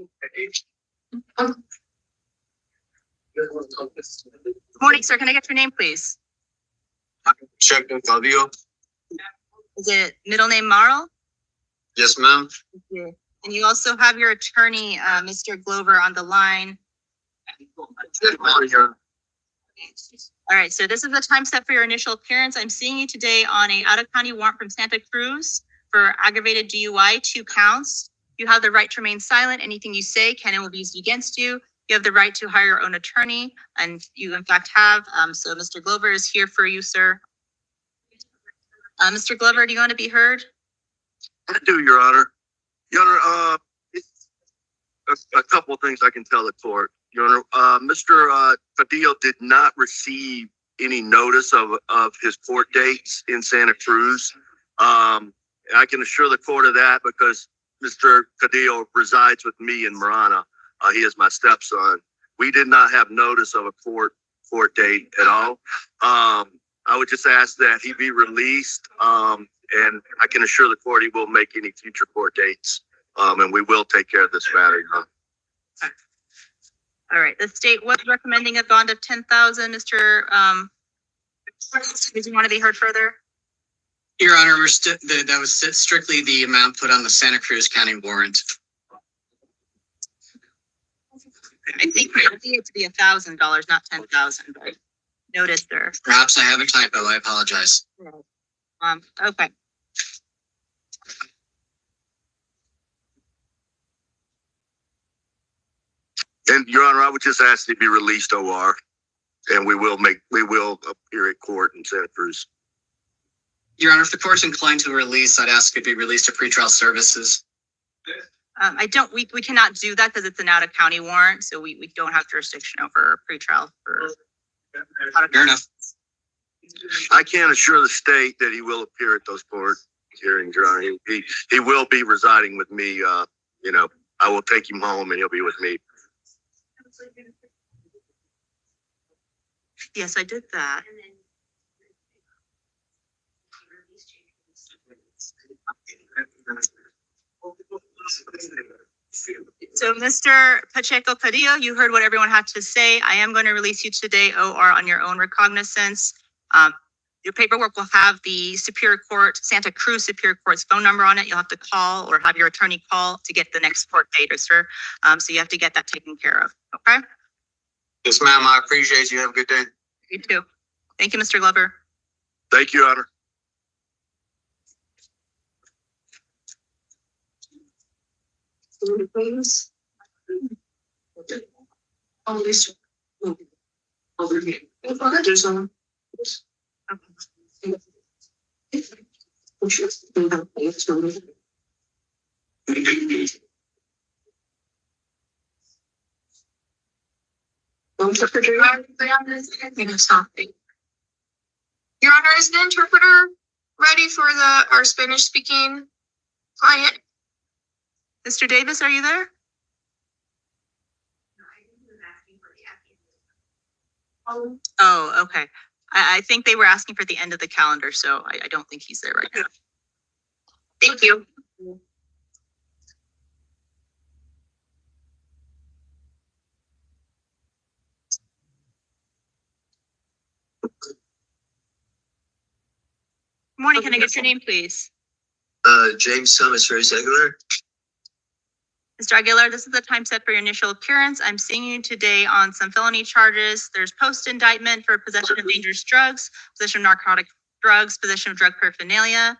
S1: Good morning, sir. Can I get your name, please?
S3: Check the audio.
S1: Is it middle name Marl?
S3: Yes, ma'am.
S1: And you also have your attorney, Mr. Glover, on the line.
S7: Good morning, Your Honor.
S1: All right, so this is the time set for your initial appearance. I'm seeing you today on a out-of-county warrant from Santa Cruz for aggravated DUI, 2 counts. You have the right to remain silent. Anything you say can and will be used against you. You have the right to hire your own attorney, and you in fact have. So Mr. Glover is here for you, sir. Mr. Glover, do you want to be heard?
S7: I do, Your Honor. Your Honor, it's a couple of things I can tell the court. Your Honor, Mr. Padillo did not receive any notice of his court dates in Santa Cruz. I can assure the court of that because Mr. Padillo resides with me in Marana. He is my stepson. We did not have notice of a court date at all. I would just ask that he be released, and I can assure the court he will make any future court dates, and we will take care of this matter.
S1: All right, the state was recommending a bond of 10,000. Mr. Did you want to be heard further?
S11: Your Honor, that was strictly the amount put on the Santa Cruz County warrant.
S1: I think I see it to be $1,000, not 10,000, but noted, sir.
S11: Perhaps I have a typo. I apologize.
S1: Okay.
S7: And Your Honor, I would just ask to be released OR, and we will appear at court in Santa Cruz.
S11: Your Honor, if the court's inclined to release, I'd ask it be released to pretrial services.
S1: We cannot do that because it's an out-of-county warrant, so we don't have jurisdiction over pretrial for.
S11: Fair enough.
S7: I can assure the state that he will appear at those court hearings, Your Honor. He will be residing with me. I will take him home and he'll be with me.
S1: Yes, I did that. So, Mr. Pacheco Padillo, you heard what everyone had to say. I am going to release you today, OR, on your own recognizance. Your paperwork will have the Superior Court, Santa Cruz Superior Court's phone number on it. You'll have to call or have your attorney call to get the next court date, sir. So you have to get that taken care of, okay?
S3: Yes, ma'am. I appreciate you. Have a good day.
S1: You too. Thank you, Mr. Glover.
S7: Thank you, Your Honor.
S4: Oh, this. Over here. There's some.
S5: Your Honor, is the interpreter ready for our Spanish speaking client?
S1: Mr. Davis, are you there? Oh, okay. I think they were asking for the end of the calendar, so I don't think he's there right now.
S5: Thank you.
S1: Morning, can I get your name, please?
S3: James Thomas Reyes Aguilar.
S1: Mr. Aguilar, this is the time set for your initial appearance. I'm seeing you today on some felony charges. There's post-indictment for possession of dangerous drugs, possession of narcotic drugs, possession of drug paraphernalia,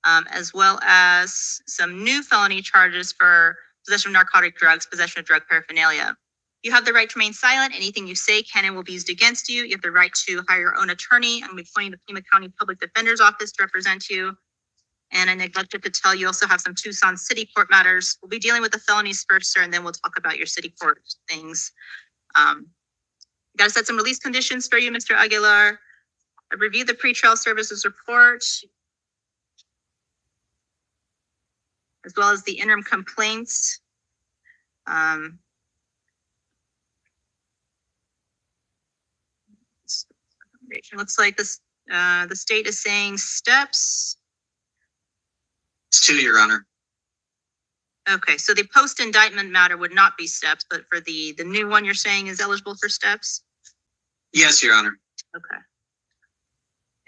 S1: as well as some new felony charges for possession of narcotic drugs, possession of drug paraphernalia. You have the right to remain silent. Anything you say can and will be used against you. You have the right to hire your own attorney. I'm appointing the Pima County Public Defender's Office to represent you. And I neglected to tell you also have some Tucson City Court matters. We'll be dealing with the felonies first, sir, and then we'll talk about your city court things. Got to set some release conditions for you, Mr. Aguilar. I reviewed the pretrial services report, as well as the interim complaints. Looks like this, the state is saying steps.
S11: It's 2, Your Honor.
S1: Okay, so the post-indictment matter would not be steps, but for the new one you're saying is eligible for steps?
S11: Yes, Your Honor.
S1: Okay.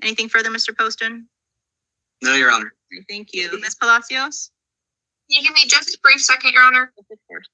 S1: Anything further, Mr. Poston?
S11: No, Your Honor.
S1: Okay, thank you. Ms. Palacios?
S5: Can you give me just a brief second, Your Honor?
S1: Of course.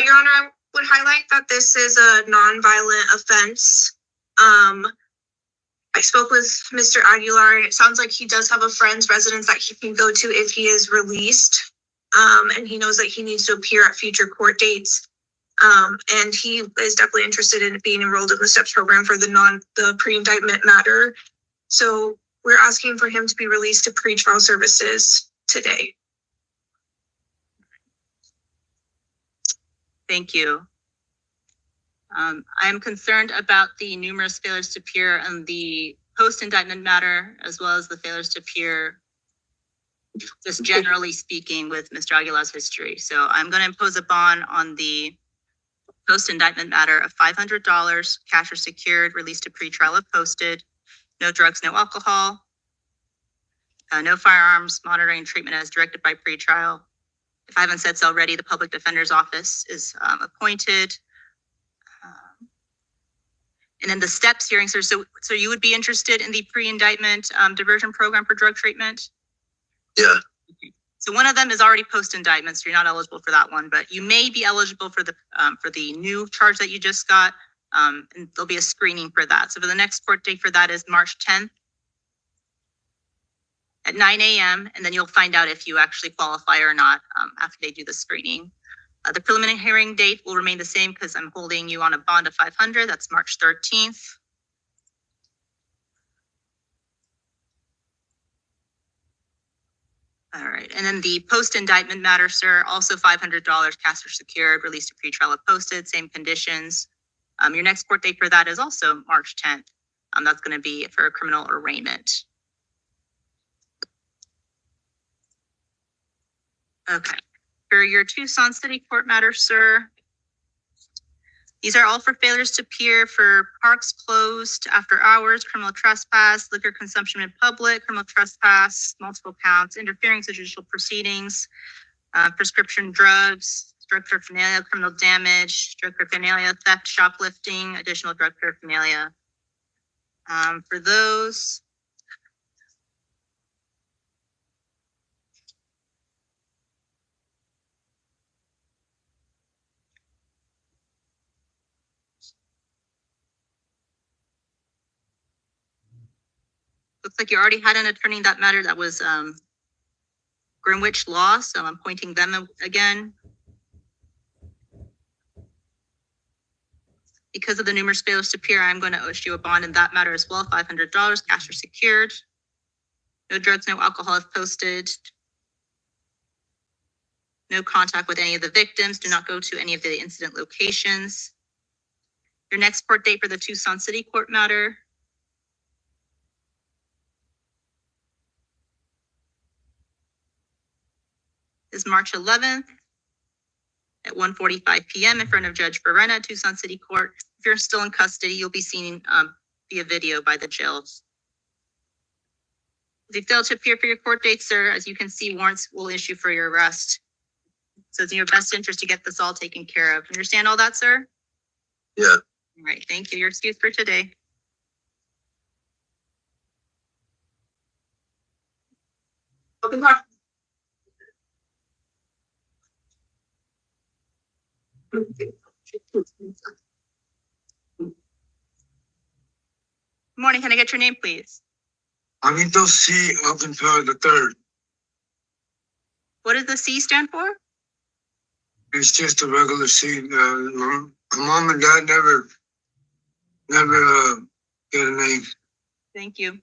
S5: Your Honor, I would highlight that this is a non-violent offense. I spoke with Mr. Aguilar, and it sounds like he does have a friend's residence that he can go to if he is released. And he knows that he needs to appear at future court dates. And he is definitely interested in being enrolled in the STEPS program for the pre-indictment matter. So we're asking for him to be released to pretrial services today.
S1: Thank you. I'm concerned about the numerous failures to appear on the post-indictment matter, as well as the failures to appear, just generally speaking, with Mr. Aguilar's history. So I'm going to impose a bond on the post-indictment matter of $500, cash or secured, released to pretrial if posted, no drugs, no alcohol, no firearms, monitoring and treatment as directed by pretrial. If I haven't said so already, the public defender's office is appointed. And then the steps hearing, sir. So you would be interested in the pre-indictment diversion program for drug treatment?
S3: Yeah.
S1: So one of them is already post-indictment, so you're not eligible for that one, but you may be eligible for the new charge that you just got. And there'll be a screening for that. So for the next court date for that is March 10th at 9 a.m. And then you'll find out if you actually qualify or not after they do the screening. The preliminary hearing date will remain the same because I'm holding you on a bond of $500. That's March 13th. All right, and then the post-indictment matter, sir, also $500, cash or secured, released to pretrial if posted, same conditions. Your next court date for that is also March 10th. That's going to be for a criminal arraignment. Okay. For your Tucson City Court matter, sir, these are all for failures to appear for parks closed after hours, criminal trespass, liquor consumption in public, criminal trespass, multiple counts, interfering with judicial proceedings, prescription drugs, drug paraphernalia, criminal damage, drug paraphernalia, theft, shoplifting, additional drug paraphernalia. For those, Looks like you already had an attorney in that matter. That was Greenwich Law, so I'm appointing them again. Because of the numerous failures to appear, I'm going to issue a bond in that matter as well, $500, cash or secured. No drugs, no alcohol if posted. No contact with any of the victims. Do not go to any of the incident locations. Your next court date for the Tucson City Court matter is March 11th at 1:45 p.m. in front of Judge Verena, Tucson City Court. If you're still in custody, you'll be seen via video by the jails. If you fail to appear for your court date, sir, as you can see, warrants will issue for your arrest. So it's in your best interest to get this all taken care of. Understand all that, sir?
S7: Yeah.
S1: All right, thank you. Your excuse for today.
S5: Open court.
S1: Good morning. Can I get your name, please?
S12: Anito C. Alcantara the third.
S1: What does the C stand for?
S12: It's just a regular C. My mom and dad never get a name.
S1: Thank you.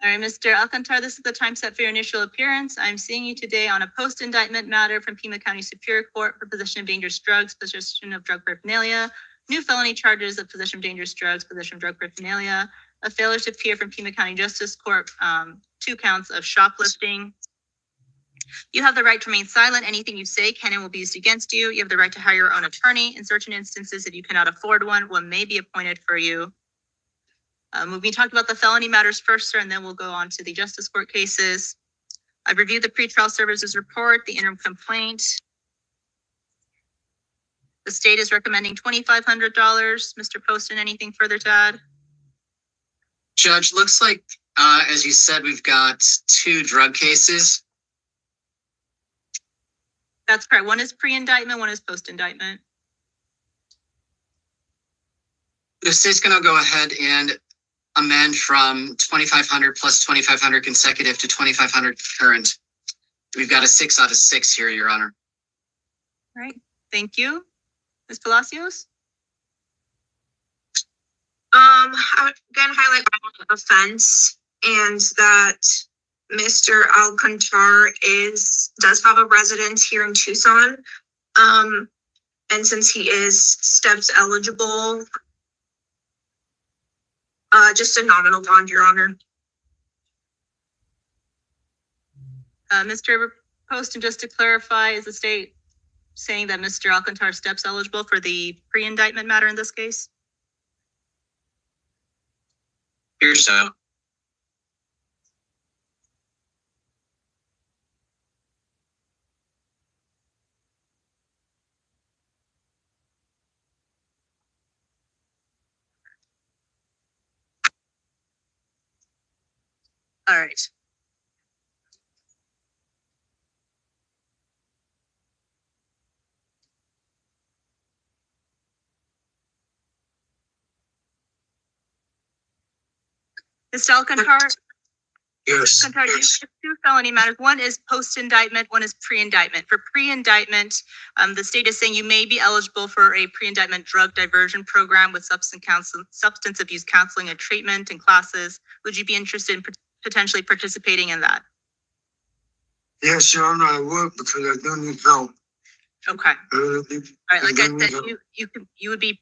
S1: All right, Mr. Alcantara, this is the time set for your initial appearance. I'm seeing you today on a post-indictment matter from Pima County Superior Court for possession of dangerous drugs, possession of drug paraphernalia, new felony charges of possession of dangerous drugs, possession of drug paraphernalia, a failure to appear from Pima County Justice Court, 2 counts of shoplifting. You have the right to remain silent. Anything you say can and will be used against you. You have the right to hire your own attorney. In certain instances, if you cannot afford one may be appointed for you. We talked about the felony matters first, sir, and then we'll go on to the justice court cases. I've reviewed the pretrial services report, the interim complaint. The state is recommending $2,500. Mr. Poston, anything further to add?
S11: Judge, looks like, as you said, we've got 2 drug cases.
S1: That's correct. One is pre-indictment, one is post-indictment.
S11: The state's gonna go ahead and amend from 2,500 plus 2,500 consecutive to 2,500 current. We've got a 6 out of 6 here, Your Honor.
S1: All right, thank you. Ms. Palacios?
S5: I would again highlight the offense and that Mr. Alcantara does have a residence here in Tucson. And since he is steps eligible, just a nominal bond, Your Honor.
S1: Mr. Poston, just to clarify, is the state saying that Mr. Alcantara is steps eligible for the pre-indictment matter in this case?
S11: Here, so.
S1: All right. Mr. Alcantara?
S12: Yes.
S1: Alcantara, you have 2 felony matters. One is post-indictment, one is pre-indictment. For pre-indictment, the state is saying you may be eligible for a pre-indictment drug diversion program with substance abuse counseling and treatment and classes. Would you be interested in potentially participating in that?
S12: Yes, Your Honor, I would because I do need help.
S1: Okay. All right, like I said, you would be,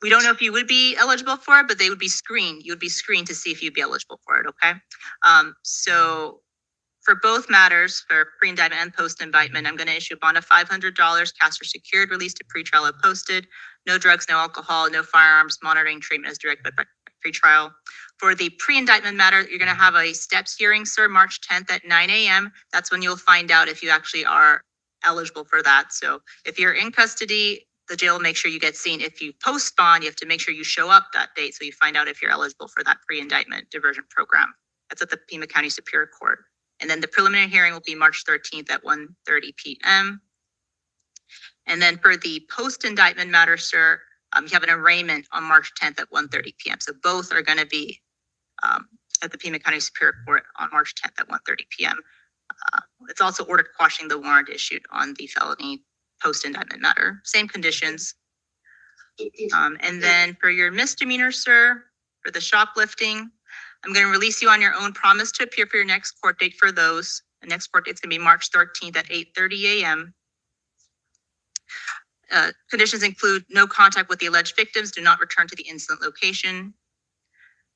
S1: we don't know if you would be eligible for it, but they would be screened. You would be screened to see if you'd be eligible for it, okay? So for both matters, for pre-indictment and post-indictment, I'm gonna issue a bond of $500, cash or secured, released to pretrial or posted. No drugs, no alcohol, no firearms, monitoring treatment is directed by pretrial. For the pre-indictment matter, you're gonna have a steps hearing, sir, March 10th at 9 a.m. That's when you'll find out if you actually are eligible for that. So if you're in custody, the jail will make sure you get seen. If you post bond, you have to make sure you show up that date so you find out if you're eligible for that pre-indictment diversion program. That's at the Pima County Superior Court. And then the preliminary hearing will be March 13th at 1:30 p.m. And then for the post-indictment matter, sir, you have an arraignment on March 10th at 1:30 p.m. So both are going to be at the Pima County Superior Court on March 10th at 1:30 p.m. It's also ordered quashing the warrant issued on the felony post-indictment matter. Same conditions. And then for your misdemeanor, sir, for the shoplifting, I'm going to release you on your own promise to appear for your next court date for those. The next court date is going to be March 13th at 8:30 a.m. Conditions include no contact with the alleged victims, do not return to the incident location.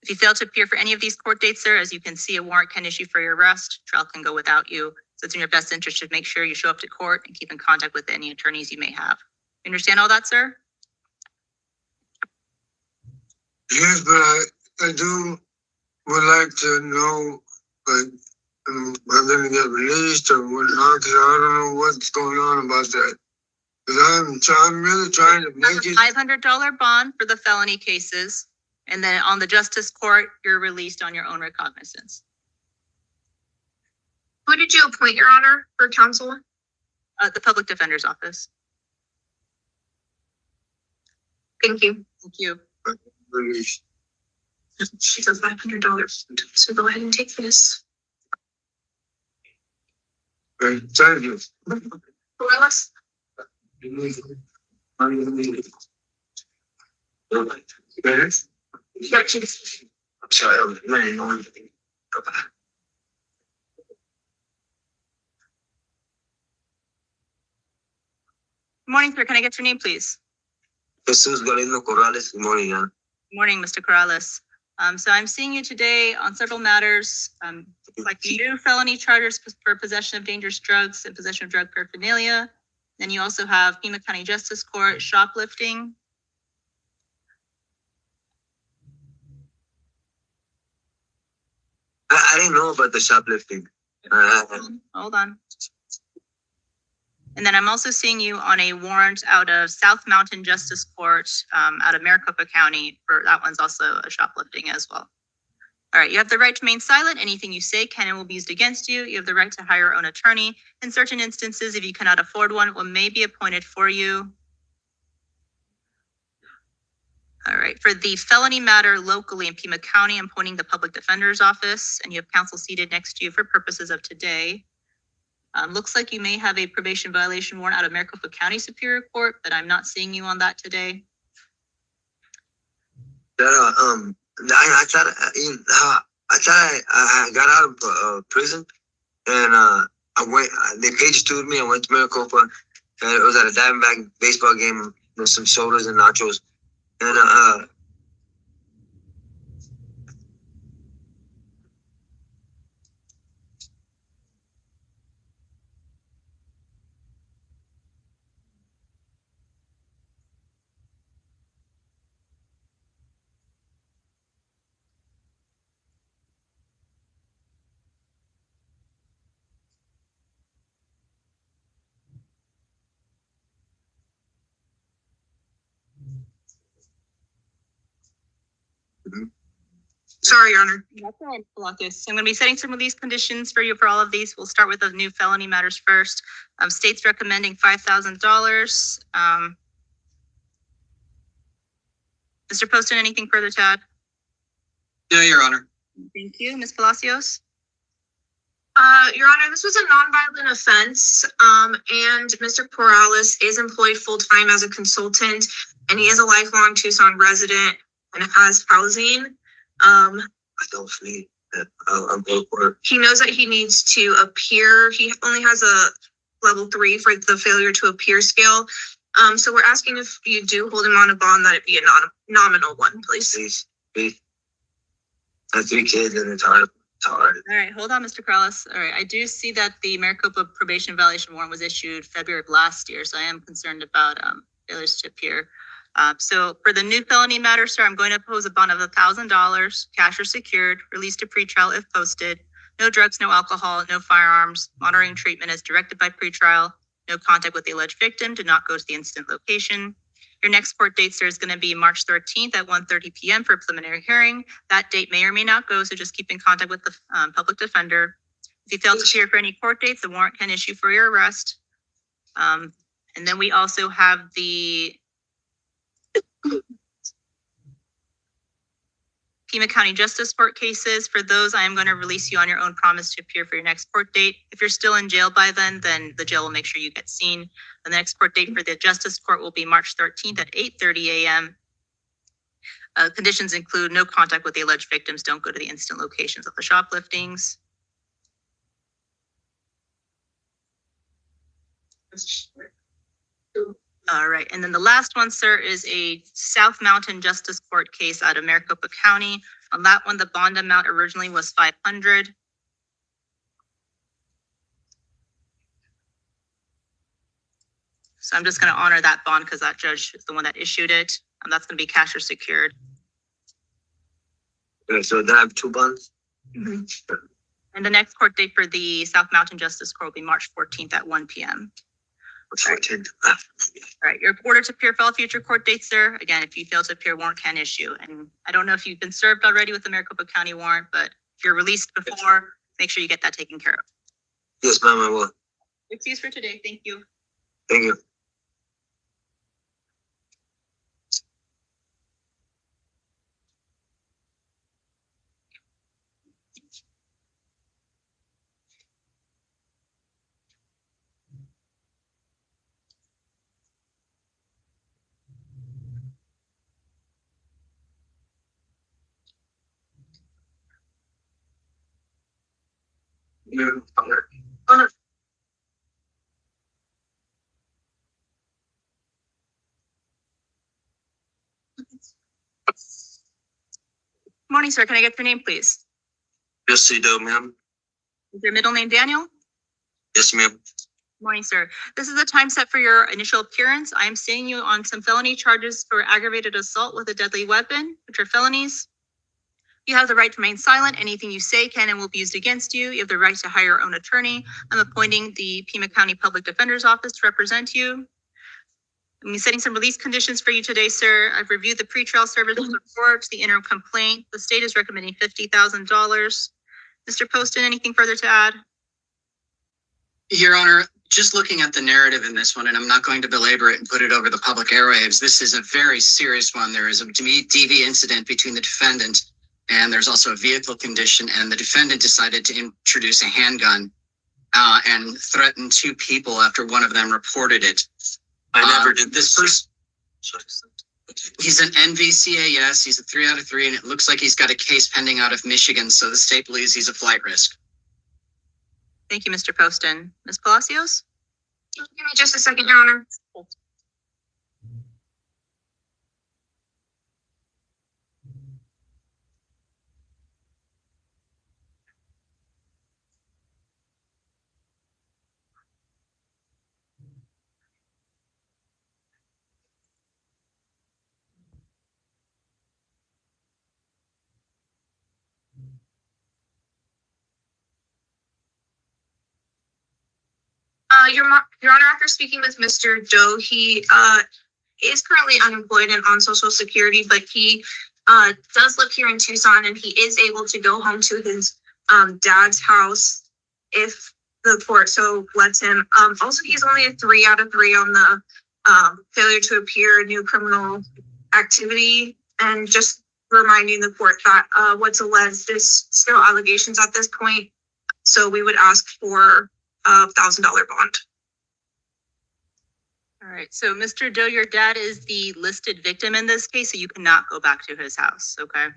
S1: If you fail to appear for any of these court dates, sir, as you can see, a warrant can issue for your arrest. Trial can go without you. So it's in your best interest to make sure you show up to court and keep in contact with any attorneys you may have. You understand all that, sir?
S12: Yes, but I would like to know, like, am I gonna get released or whatnot? Cause I don't know what's going on about that. Cause I'm really trying to make it.
S1: $500 bond for the felony cases. And then on the justice court, you're released on your own recognizance.
S5: Who did you appoint, Your Honor, for counsel?
S1: The public defender's office.
S5: Thank you.
S1: Thank you.
S12: Released.
S5: She says $500. So go ahead and take this.
S12: Okay, thank you.
S5: Who else? Yeah, she's-
S12: I'm sorry, I was laying on.
S1: Good morning, sir. Can I get your name, please?
S3: Jesus Galindo Corrales, good morning, Your Honor.
S1: Good morning, Mr. Corrales. So I'm seeing you today on several matters, like new felony charges for possession of dangerous drugs and possession of drug paraphernalia. Then you also have Pima County Justice Court shoplifting.
S3: I didn't know about the shoplifting.
S1: Hold on. And then I'm also seeing you on a warrant out of South Mountain Justice Court, out of Maricopa County. For that one's also a shoplifting as well. All right, you have the right to remain silent. Anything you say can and will be used against you. You have the right to hire your own attorney. In certain instances, if you cannot afford one may be appointed for you. All right, for the felony matter locally in Pima County, I'm appointing the public defender's office, and you have counsel seated next to you for purposes of today. Looks like you may have a probation violation warrant out of Maricopa County Superior Court, but I'm not seeing you on that today.
S3: I got out of prison, and I went. They page two'd me. I went to Maricopa, and it was at a Diamondback baseball game with some sodas and nachos, and
S5: Sorry, Your Honor.
S1: That's all right, Pilatus. I'm going to be setting some of these conditions for you for all of these. We'll start with the new felony matters first. State's recommending $5,000. Mr. Poston, anything further to add?
S11: No, Your Honor.
S1: Thank you. Ms. Palacios?
S5: Your Honor, this was a nonviolent offense, and Mr. Peralta is employed full-time as a consultant, and he is a lifelong Tucson resident and has housing.
S3: I don't need that. I'll go for it.
S5: He knows that he needs to appear. He only has a level 3 for the failure to appear scale. So we're asking if you do hold him on a bond, that it be a nominal one, please.
S3: Please. I have 3 kids, and it's hard.
S1: All right, hold on, Mr. Corrales. All right, I do see that the Maricopa probation violation warrant was issued February of last year, so I am concerned about failures to appear. So for the new felony matter, sir, I'm going to impose a bond of $1,000, cash or secured, released to pretrial if posted. No drugs, no alcohol, no firearms. Monitoring treatment as directed by pretrial. No contact with the alleged victim. Do not go to the incident location. Your next court date, sir, is going to be March 13th at 1:30 p.m. for a preliminary hearing. That date may or may not go, so just keep in contact with the public defender. If you fail to appear for any court dates, the warrant can issue for your arrest. And then we also have the Pima County Justice Court cases. For those, I am going to release you on your own promise to appear for your next court date. If you're still in jail by then the jail will make sure you get seen. The next court date for the Justice Court will be March 13th at 8:30 a.m. Conditions include no contact with the alleged victims. Don't go to the instant locations of the shopliftings. All right, and then the last one, sir, is a South Mountain Justice Court case out of Maricopa County. On that one, the bond amount originally was $500. So I'm just going to honor that bond because that judge is the one that issued it, and that's going to be cash or secured.
S3: Okay, so then I have 2 bonds?
S1: And the next court date for the South Mountain Justice Court will be March 14th at 1 p.m. All right, you're ordered to appear for all future court dates, sir. Again, if you fail to appear, warrant can issue. And I don't know if you've been served already with the Maricopa County warrant, but if you're released before, make sure you get that taken care of.
S3: Yes, ma'am, I will.
S1: Excuse for today. Thank you.
S3: Thank you.
S1: Morning, sir. Can I get your name, please?
S3: Yes, you do, ma'am.
S1: Is your middle name Daniel?
S3: Yes, ma'am.
S1: Morning, sir. This is the time set for your initial appearance. I am seeing you on some felony charges for aggravated assault with a deadly weapon, which are felonies. You have the right to remain silent. Anything you say can and will be used against you. You have the right to hire your own attorney. I'm appointing the Pima County Public Defender's Office to represent you. I'm setting some release conditions for you today, sir. I've reviewed the pretrial services report, the interim complaint. The state is recommending $50,000. Mr. Poston, anything further to add?
S11: Your Honor, just looking at the narrative in this one, and I'm not going to belabor it and put it over the public airwaves, this is a very serious one. There is a DV incident between the defendant and there's also a vehicle condition, and the defendant decided to introduce a handgun and threaten 2 people after one of them reported it.
S3: I never did
S11: this person. He's an NVCAS. He's a 3 out of 3, and it looks like he's got a case pending out of Michigan. So the state believes he's a flight risk.
S1: Thank you, Mr. Poston. Ms. Palacios?
S5: Give me just a second, Your Honor. Your Honor, after speaking with Mr. Doe, he is currently unemployed and on Social Security, but he does live here in Tucson, and he is able to go home to his dad's house if the court so lets him. Also, he's only a 3 out of 3 on the failure to appear, new criminal activity, and just reminding the court that what's alleged is still allegations at this point. So we would ask for $1,000 bond.
S1: All right, so Mr. Doe, your dad is the listed victim in this case, so you cannot go back to his house, okay?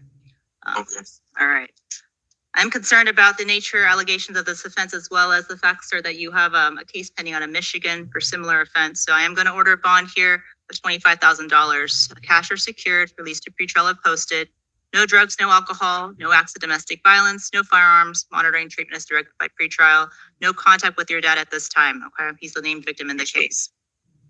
S3: Okay.
S1: All right. I'm concerned about the nature allegations of this offense, as well as the fact, sir, that you have a case pending out of Michigan for similar offense. So I am going to order a bond here for $25,000, cash or secured, released to pretrial if posted. No drugs, no alcohol, no acts of domestic violence, no firearms, monitoring treatment is directed by pretrial, no contact with your dad at this time, okay? He's the named victim in the case.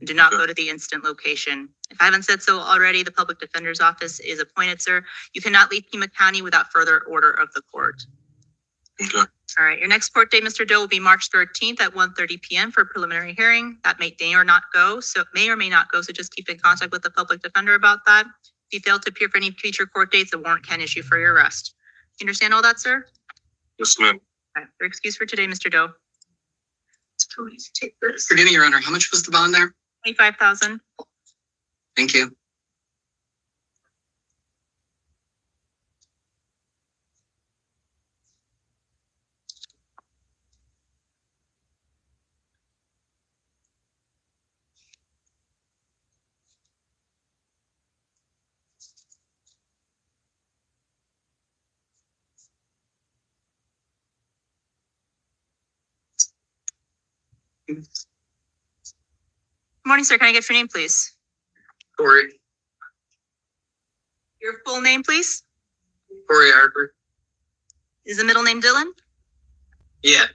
S1: Do not go to the instant location. If I haven't said so already, the Public Defender's Office is appointed, sir. You cannot leave Pima County without further order of the court.
S3: Okay.
S1: All right, your next court date, Mr. Doe, will be March 13th at 1:30 p.m. for a preliminary hearing. That may or not go, so just keep in contact with the public defender about that. If you fail to appear for any future court dates, a warrant can issue for your arrest. You understand all that, sir?
S3: Yes, ma'am.
S1: Okay, your excuse for today, Mr. Doe.
S11: Forgive me, Your Honor. How much was the bond there?
S1: $25,000.
S11: Thank you.
S1: Morning, sir. Can I get your name, please?
S3: Corey
S1: Your full name, please?
S3: Harper.
S1: Is the middle name Dylan?
S3: Yeah.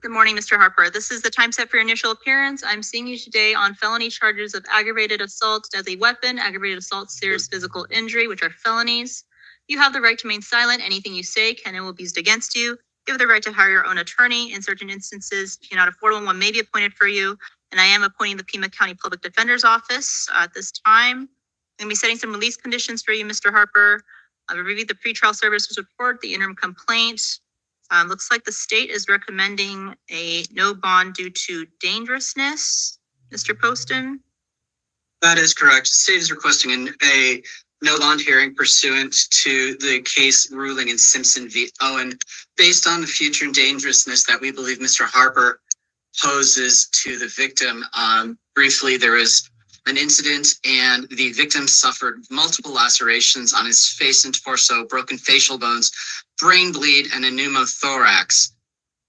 S1: Good morning, Mr. Harper. This is the time set for your initial appearance. I'm seeing you today on felony charges of aggravated assault, deadly weapon, aggravated assault, serious physical injury, which are felonies. You have the right to remain silent. Anything you say can and will be used against you. You have the right to hire your own attorney. In certain instances, if you cannot afford one may be appointed for you. And I am appointing the Pima County Public Defender's Office at this time. I'm going to be setting some release conditions for you, Mr. Harper. I've reviewed the pretrial services report, the interim complaint. Looks like the state is recommending a no bond due to dangerousness. Mr. Poston?
S11: That is correct. The state is requesting a no bond hearing pursuant to the case ruling in Simpson v. Owen, based on the future dangerousness that we believe Mr. Harper poses to the victim. Briefly, there was an incident and the victim suffered multiple lacerations on his face and torso, broken facial bones, brain bleed, and a pneumothorax.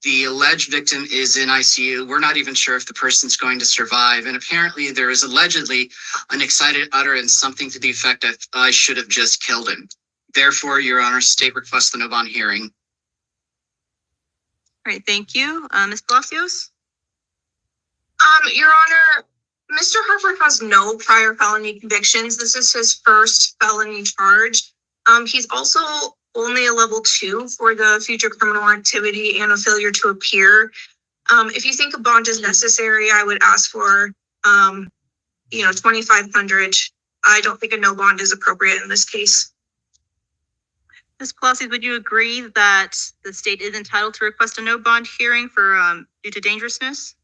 S11: The alleged victim is in ICU. We're not even sure if the person's going to survive. And apparently there is allegedly an excited utterance, something to the effect of, I should have just killed him. Therefore, Your Honor, state requests the no bond hearing.
S1: All right, thank you. Ms. Palacios?
S5: Your Honor, Mr. Harper has no prior felony convictions. This is his first felony charge. He's also only a level 2 for the future criminal activity and a failure to appear. If you think a bond is necessary, I would ask for, $2,500. I don't think a no bond is appropriate in this case.
S1: Ms. Palacios, would you agree that the state is entitled to request a no bond hearing for due to dangerousness?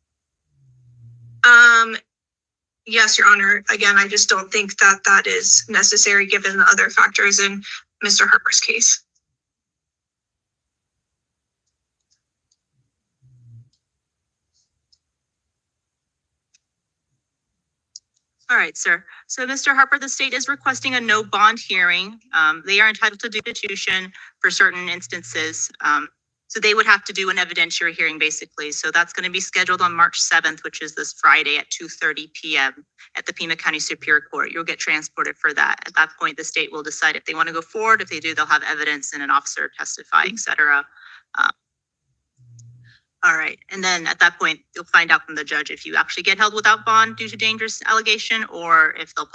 S5: Yes, Your Honor. Again, I just don't think that that is necessary given the other factors in Mr. Harper's case.
S1: All right, sir. So, Mr. Harper, the state is requesting a no bond hearing. They are entitled to destitution for certain instances. So they would have to do an evidentiary hearing, basically. So that's going to be scheduled on March 7th, which is this Friday at 2:30 p.m. at the Pima County Superior Court. You'll get transported for that. At that point, the state will decide if they want to go forward. If they do, they'll have evidence and an officer testify, et cetera. All right. And then at that point, you'll find out from the judge if you actually get held without bond due to dangerous allegation or if they'll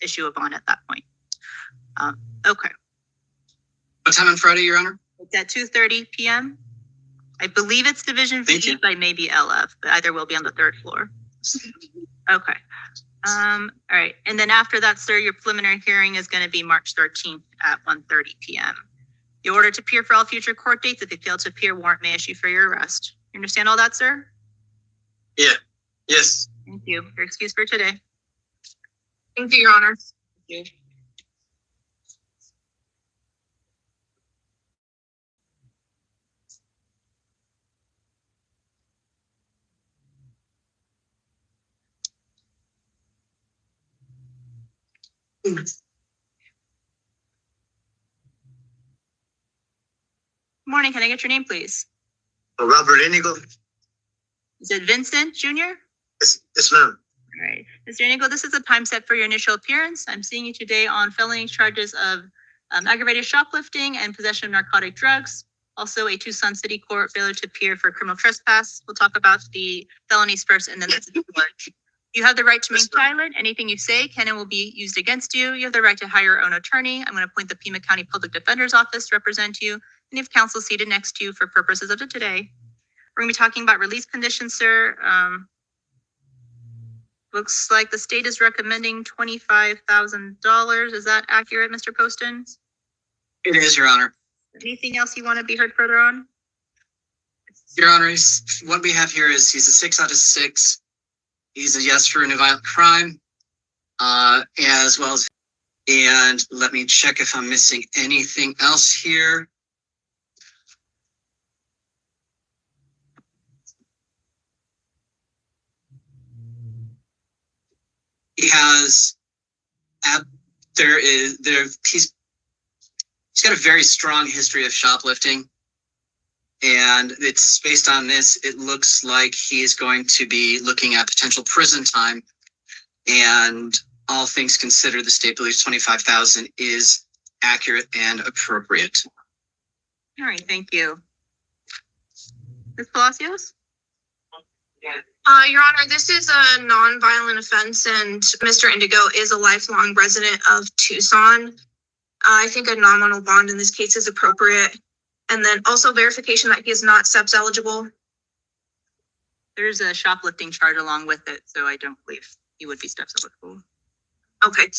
S1: issue a bond at that point. Okay.
S11: What time on Friday, Your Honor?
S1: It's at 2:30 p.m. I believe it's Division V, but maybe LF, but either will be on the 3rd floor. Okay. All right. And then after that, sir, your preliminary hearing is going to be March 13th at 1:30 p.m. You're ordered to appear for all future court dates. If you fail to appear, warrant may issue for your arrest. You understand all that, sir?
S3: Yeah. Yes.
S1: Thank you. You're excused for today.
S5: Thank you, Your Honor.
S1: Thank you. Morning. Can I get your name, please?
S7: Robert Inigo.
S1: Is it Vincent Jr.?
S7: Yes, ma'am.
S1: All right. Mr. Inigo, this is the time set for your initial appearance. I'm seeing you today on felony charges of aggravated shoplifting and possession of narcotic drugs. Also, a Tucson City Court failure to appear for criminal trespass. We'll talk about the felonies first and then the city court. You have the right to remain silent. Anything you say can and will be used against you. You have the right to hire your own attorney. I'm going to appoint the Pima County Public Defender's Office to represent you. And you have counsel seated next to you for purposes of today. We're going to be talking about release conditions, sir. Looks like the state is recommending $25,000. Is that accurate, Mr. Poston?
S11: It is, Your Honor.
S1: Anything else you want to be heard further on?
S11: Your Honor, what we have here is he's a 6 out of 6. He's a yes for a violent crime, as well as, and let me check if I'm missing anything else here. He has, he's got a very strong history of shoplifting. And it's based on this, it looks like he is going to be looking at potential prison time. And all things considered, the state believes 25,000 is accurate and appropriate.
S1: All right, thank you. Ms. Palacios?
S5: Your Honor, this is a non-violent offense and Mr. Indigo is a lifelong resident of Tucson. I think a nominal bond in this case is appropriate. And then also verification that he is not SEPS eligible.
S1: There's a shoplifting charge along with it, so I don't believe he would be SEPS eligible.
S5: Okay.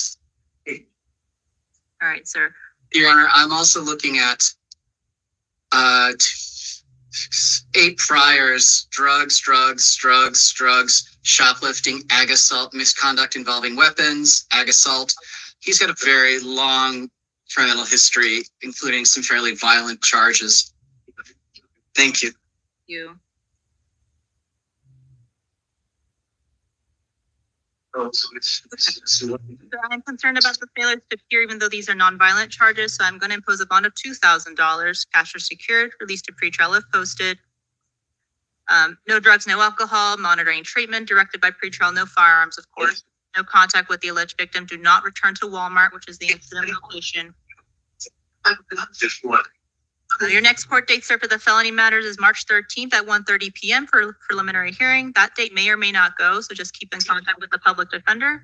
S1: All right, sir.
S11: Your Honor, I'm also looking at 8 priors: drugs, shoplifting, ag assault, misconduct involving weapons, ag assault. He's got a very long criminal history, including some fairly violent charges. Thank you.
S1: You. So I'm concerned about the failure to appear, even though these are non-violent charges. So I'm going to impose a bond of $2,000, cash or secured, released to pretrial if posted. No drugs, no alcohol, monitoring treatment, directed by pretrial, no firearms, of course. No contact with the alleged victim. Do not return to Walmart, which is the incident location.
S7: Just one.
S1: Your next court date, sir, for the felony matters is March 13th at 1:30 p.m. for preliminary hearing. That date may or may not go, so just keep in contact with the public defender.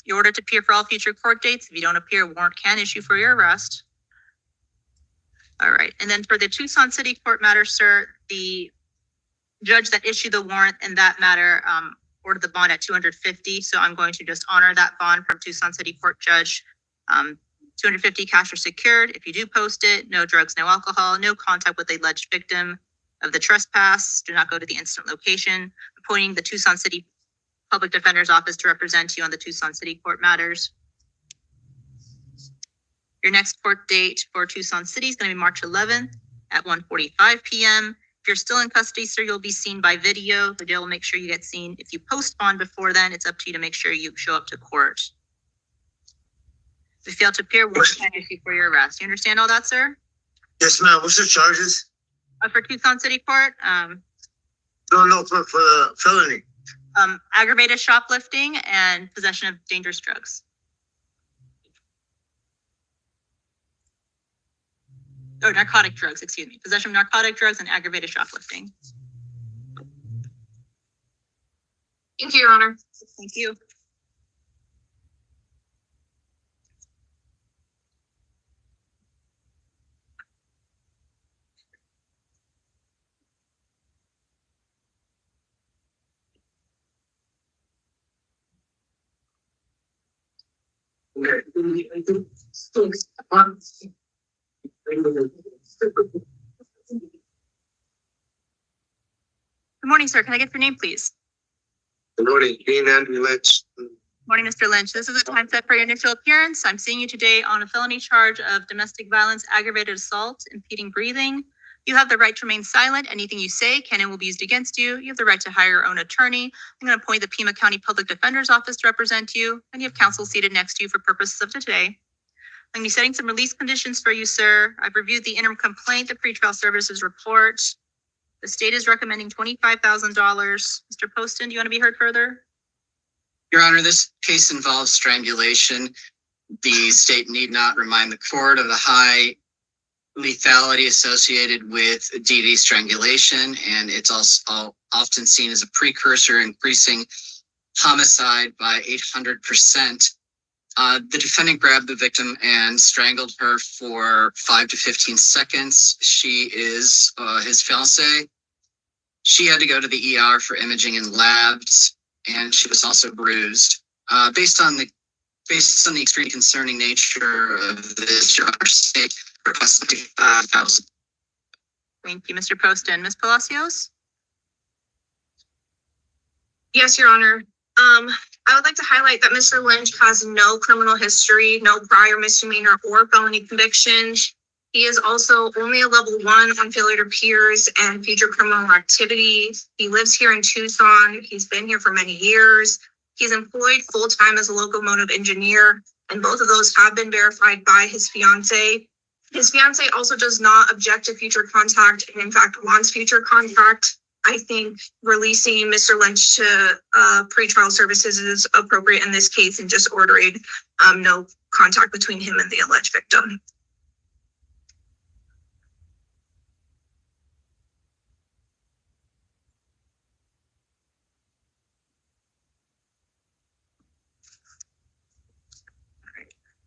S1: You're ordered to appear for all future court dates. If you don't appear, a warrant can issue for your arrest. All right, and then for the Tucson City Court matter, sir, the judge that issued the warrant in that matter ordered the bond at $250. So I'm going to just honor that bond from Tucson City Court Judge. $250 cash or secured. If you do post it, no drugs, no alcohol, no contact with the alleged victim of the trespass. Do not go to the incident location. Appointing the Tucson City Public Defender's Office to represent you on the Tucson City Court matters. Your next court date for Tucson City is going to be March 11th at 1:45 p.m. If you're still in custody, sir, you'll be seen by video. The jail will make sure you get seen. If you post bond before then, it's up to you to make sure you show up to court. If you fail to appear, we'll issue for your arrest. You understand all that, sir?
S12: Yes, ma'am. What's the charges?
S1: For Tucson City Court,
S12: No, for the felony.
S1: aggravated shoplifting and possession of dangerous drugs. Or narcotic drugs, excuse me. Possession of narcotic drugs and aggravated shoplifting.
S5: Thank you, Your Honor.
S1: Thank you. Good morning, sir. Can I get your name, please?
S7: Good morning, Dean Andrew Lynch.
S1: Morning, Mr. Lynch. This is the time set for your initial appearance. I'm seeing you today on a felony charge of domestic violence, aggravated assault, impeding breathing. You have the right to remain silent. Anything you say can and will be used against you. You have the right to hire your own attorney. I'm going to appoint the Pima County Public Defender's Office to represent you, and you have counsel seated next to you for purposes of today. I'm going to be setting some release conditions for you, sir. I've reviewed the interim complaint, the pretrial services report. The state is recommending $25,000. Mr. Poston, do you want to be heard further?
S11: Your Honor, this case involves strangulation. The state need not remind the court of the high lethality associated with DV strangulation, and it's also often seen as a precursor, increasing homicide by 800%. The defendant grabbed the victim and strangled her for 5 to 15 seconds. She is his fiancée. She had to go to the ER for imaging and labs, and she was also bruised. Based on the extremely concerning nature of this, Your Honor, state requests $5,000.
S1: Thank you, Mr. Poston. Ms. Palacios?
S5: Yes, Your Honor. I would like to highlight that Mr. Lynch has no criminal history, no prior misdemeanor or felony conviction. He is also only a level 1 on failure to peers and future criminal activity. He lives here in Tucson. He's been here for many years. He's employed full-time as a locomotive engineer, and both of those have been verified by his fiance. His fiance also does not object to future contact and in fact wants future contact. I think releasing Mr. Lynch to pretrial services is appropriate in this case and just ordering no contact between him and the alleged victim.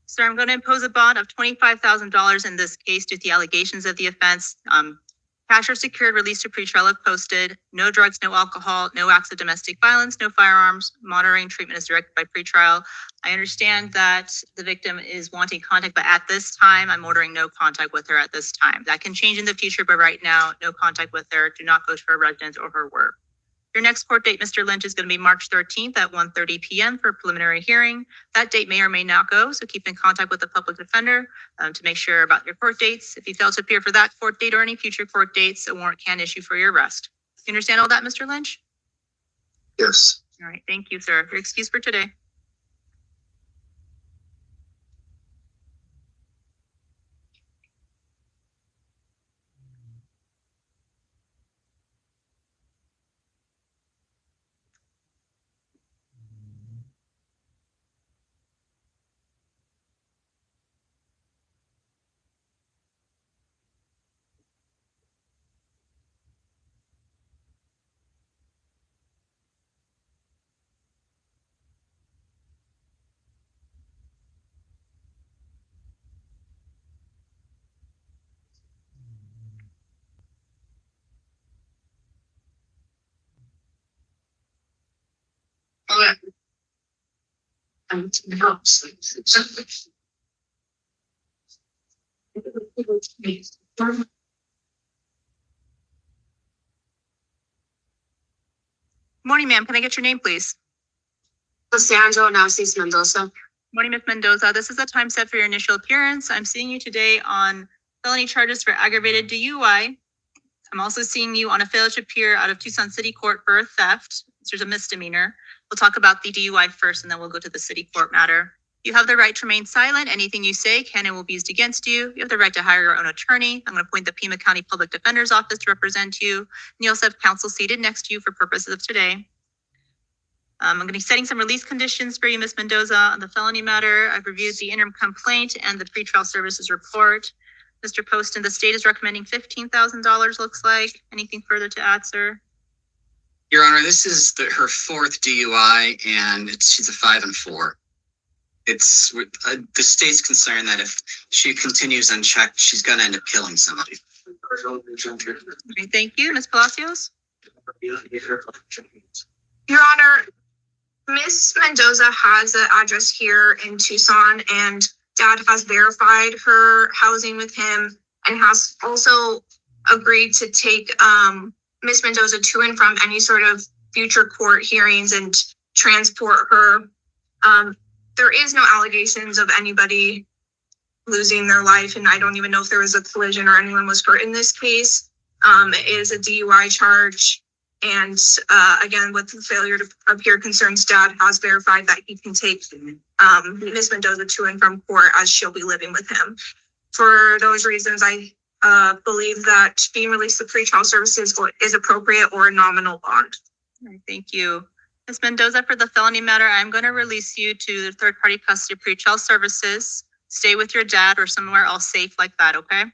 S1: Sir, I'm going to impose a bond of $25,000 in this case due to the allegations of the offense. Cash or secured release to pretrial if posted. No drugs, no alcohol, no acts of domestic violence, no firearms. Monitoring treatment is directed by pretrial. I understand that the victim is wanting contact, but at this time, I'm ordering no contact with her at this time. That can change in the future, but right now, no contact with her. Do not go to her residence or her work. Your next court date, Mr. Lynch, is going to be March 13th at 1:30 p.m. for a preliminary hearing. That date may or may not go, so keep in contact with the public defender to make sure about your court dates. If you fail to appear for that court date or any future court dates, a warrant can issue for your arrest. You understand all that, Mr. Lynch?
S3: Yes.
S1: All right, thank you, sir. Your excuse for today. Morning, ma'am. Can I get your name, please?
S6: Sandro Narcis Mendoza.
S1: Morning, Ms. Mendoza. This is the time set for your initial appearance. I'm seeing you today on felony charges for aggravated DUI. I'm also seeing you on a failure to appear out of Tucson City Court for a theft. There's a misdemeanor. We'll talk about the DUI first, and then we'll go to the city court matter. You have the right to remain silent. Anything you say can and will be used against you. You have the right to hire your own attorney. I'm going to appoint the Pima County Public Defender's Office to represent you. And you also have counsel seated next to you for purposes of today. I'm going to be setting some release conditions for you, Ms. Mendoza, on the felony matter. I've reviewed the interim complaint and the pretrial services report. Mr. Poston, the state is recommending $15,000, looks like. Anything further to add, sir?
S11: Your Honor, this is her fourth DUI, and she's a 5 and 4. It's the state's concerned that if she continues unchecked, she's going to end up killing somebody.
S1: Okay, thank you. Ms. Palacios?
S5: Your Honor, Ms. Mendoza has an address here in Tucson, and Dad has verified her housing with him and has also agreed to take Ms. Mendoza to and from any sort of future court hearings and transport her. There is no allegations of anybody losing their life, and I don't even know if there was a collision or anyone was hurt in this case. It is a DUI charge. And again, with the failure to appear concerns, Dad has verified that he can take Ms. Mendoza to and from court as she'll be living with him. For those reasons, I believe that being released to pretrial services is appropriate or a nominal bond.
S1: All right, thank you. Ms. Mendoza, for the felony matter, I'm going to release you to the third-party custody pretrial services. Stay with your dad or somewhere else safe like that, okay?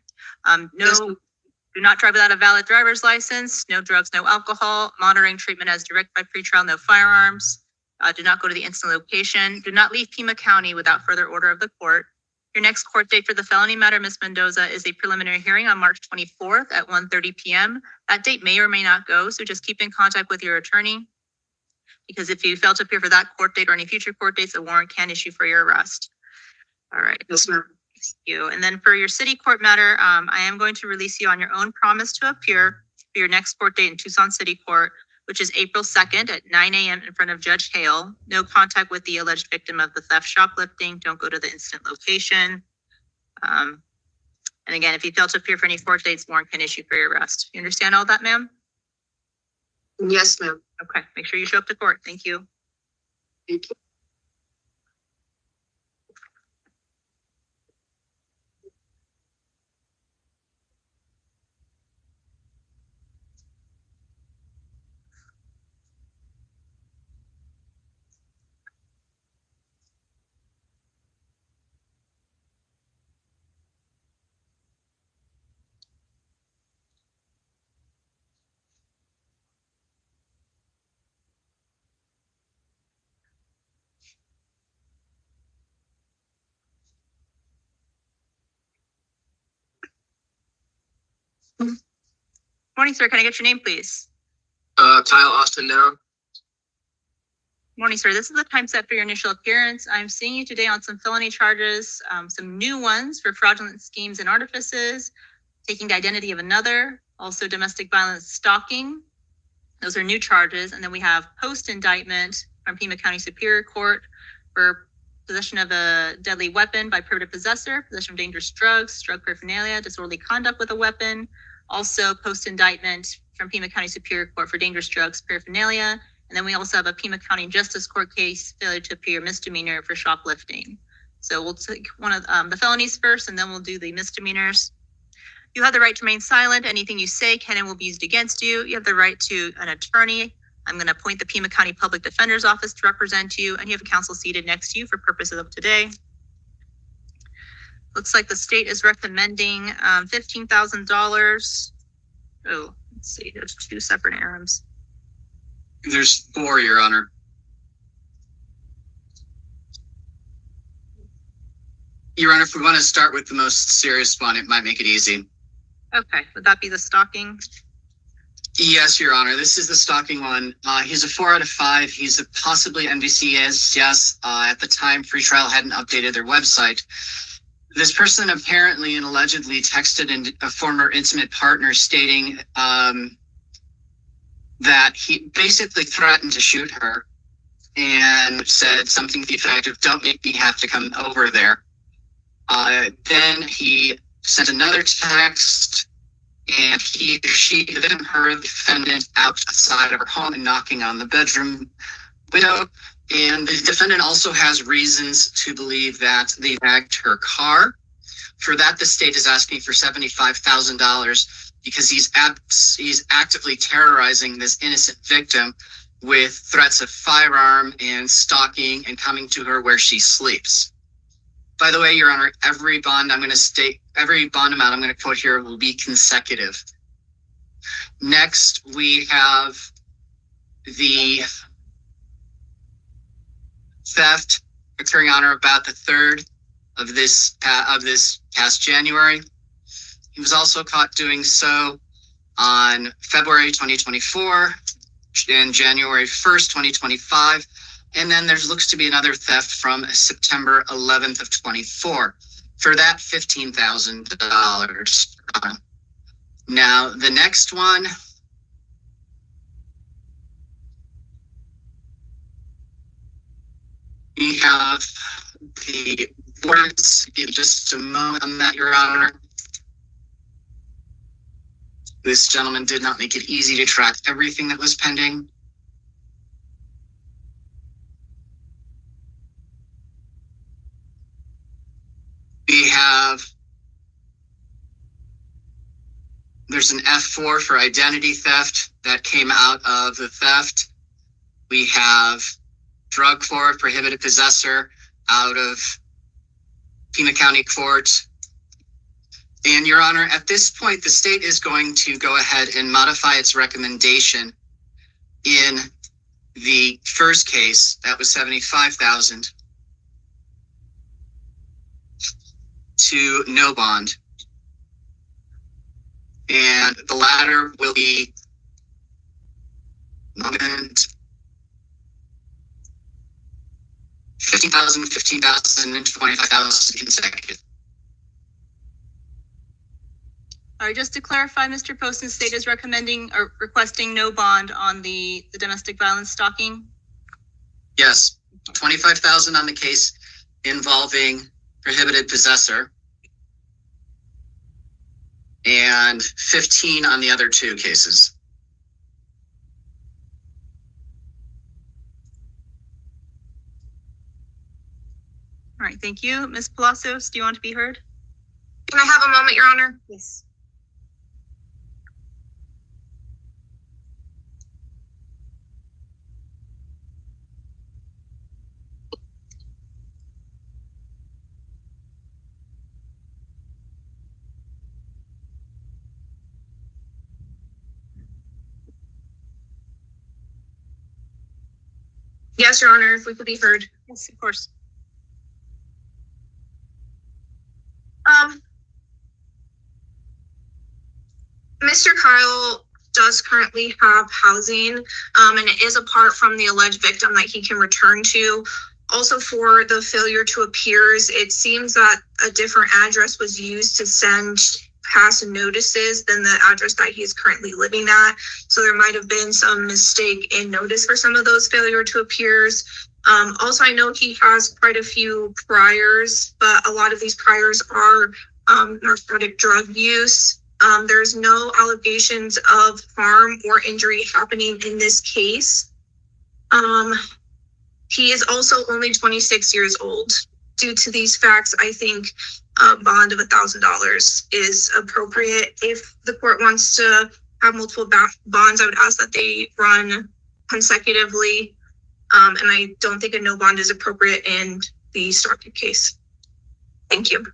S1: Do not drive without a valid driver's license. No drugs, no alcohol. Monitoring treatment as directed by pretrial, no firearms. Do not go to the incident location. Do not leave Pima County without further order of the court. Your next court date for the felony matter, Ms. Mendoza, is a preliminary hearing on March 24th at 1:30 p.m. That date may or may not go, so just keep in contact with your attorney, because if you fail to appear for that court date or any future court dates, a warrant can issue for your arrest. All right.
S6: Yes, ma'am.
S1: Thank you. And then for your city court matter, I am going to release you on your own promise to appear for your next court date in Tucson City Court, which is April 2nd at 9 a.m. in front of Judge Hale. No contact with the alleged victim of the theft shoplifting. Don't go to the incident location. And again, if you fail to appear for any court dates, warrant can issue for your arrest. You understand all that, ma'am?
S6: Yes, ma'am.
S1: Okay, make sure you show up to court. Thank you.
S6: Thank you.
S1: Morning, sir. Can I get your name, please?
S3: Kyle Austin now.
S1: Morning, sir. This is the time set for your initial appearance. I'm seeing you today on some felony charges, some new ones for fraudulent schemes and artifices, taking the identity of another, also domestic violence stalking. Those are new charges. And then we have post indictment from Pima County Superior Court for possession of a deadly weapon by prohibited possessor, possession of dangerous drugs, drug paraphernalia, disorderly conduct with a weapon. Also post indictment from Pima County Superior Court for dangerous drugs, paraphernalia. And then we also have a Pima County Justice Court case, failure to appear misdemeanor for shoplifting. So we'll take one of the felonies first, and then we'll do the misdemeanors. You have the right to remain silent. Anything you say can and will be used against you. You have the right to an attorney. I'm going to appoint the Pima County Public Defender's Office to represent you, and you have a counsel seated next to you for purposes of today. Looks like the state is recommending $15,000. Oh, let's see, there's two separate items.
S11: There's 4, Your Honor. Your Honor, if we want to start with the most serious one, it might make it easy.
S1: Okay, would that be the stalking?
S11: Yes, Your Honor. This is the stalking one. He's a 4 out of 5. He's a possibly NVCS. Yes. At the time, Free Trial hadn't updated their website. This person apparently and allegedly texted a former intimate partner stating that he basically threatened to shoot her and said something to the effect of, "Don't make me have to come over there." Then he sent another text, and she, the victim, heard the defendant outside of her home and knocking on the bedroom window. And the defendant also has reasons to believe that they bagged her car. For that, the state is asking for $75,000 because he's actively terrorizing this innocent victim with threats of firearm and stalking and coming to her where she sleeps. By the way, Your Honor, every bond amount I'm going to quote here will be consecutive. Next, we have the theft occurring on or about the 3rd of this past January. He was also caught doing so on February 2024 and January 1st, 2025. And then there looks to be another theft from September 11th of 24. For that, $15,000. Now, the next one, we have the warrants. Give just a moment on that, Your Honor. This gentleman did not make it easy to track everything that was pending. We have, there's an F4 for identity theft that came out of the theft. We have drug for prohibited possessor out of Pima County Court. And Your Honor, at this point, the state is going to go ahead and modify its recommendation in the first case, that was $75,000, to no bond. And the latter will be $15,000, $15,000, and $25,000 consecutive.
S1: All right, just to clarify, Mr. Poston, state is recommending or requesting no bond on the domestic violence stalking?
S11: Yes, $25,000 on the case involving prohibited possessor, and 15 on the other 2 cases.
S1: All right, thank you. Ms. Palacios, do you want to be heard?
S5: Can I have a moment, Your Honor?
S1: Yes.
S5: Yes, Your Honor, if we could be heard.
S1: Yes, of course.
S5: Mr. Kyle does currently have housing, and it is apart from the alleged victim that he can return to. Also, for the failure to appears, it seems that a different address was used to send past notices than the address that he's currently living at. So there might have been some mistake in notice for some of those failure to appears. Also, I know he has quite a few priors, but a lot of these priors are narcotic drug use. There's no allegations of harm or injury happening in this case. He is also only 26 years old. Due to these facts, I think a bond of $1,000 is appropriate. If the court wants to have multiple bonds, I would ask that they run consecutively. And I don't think a no bond is appropriate in the Stockton case. Thank you.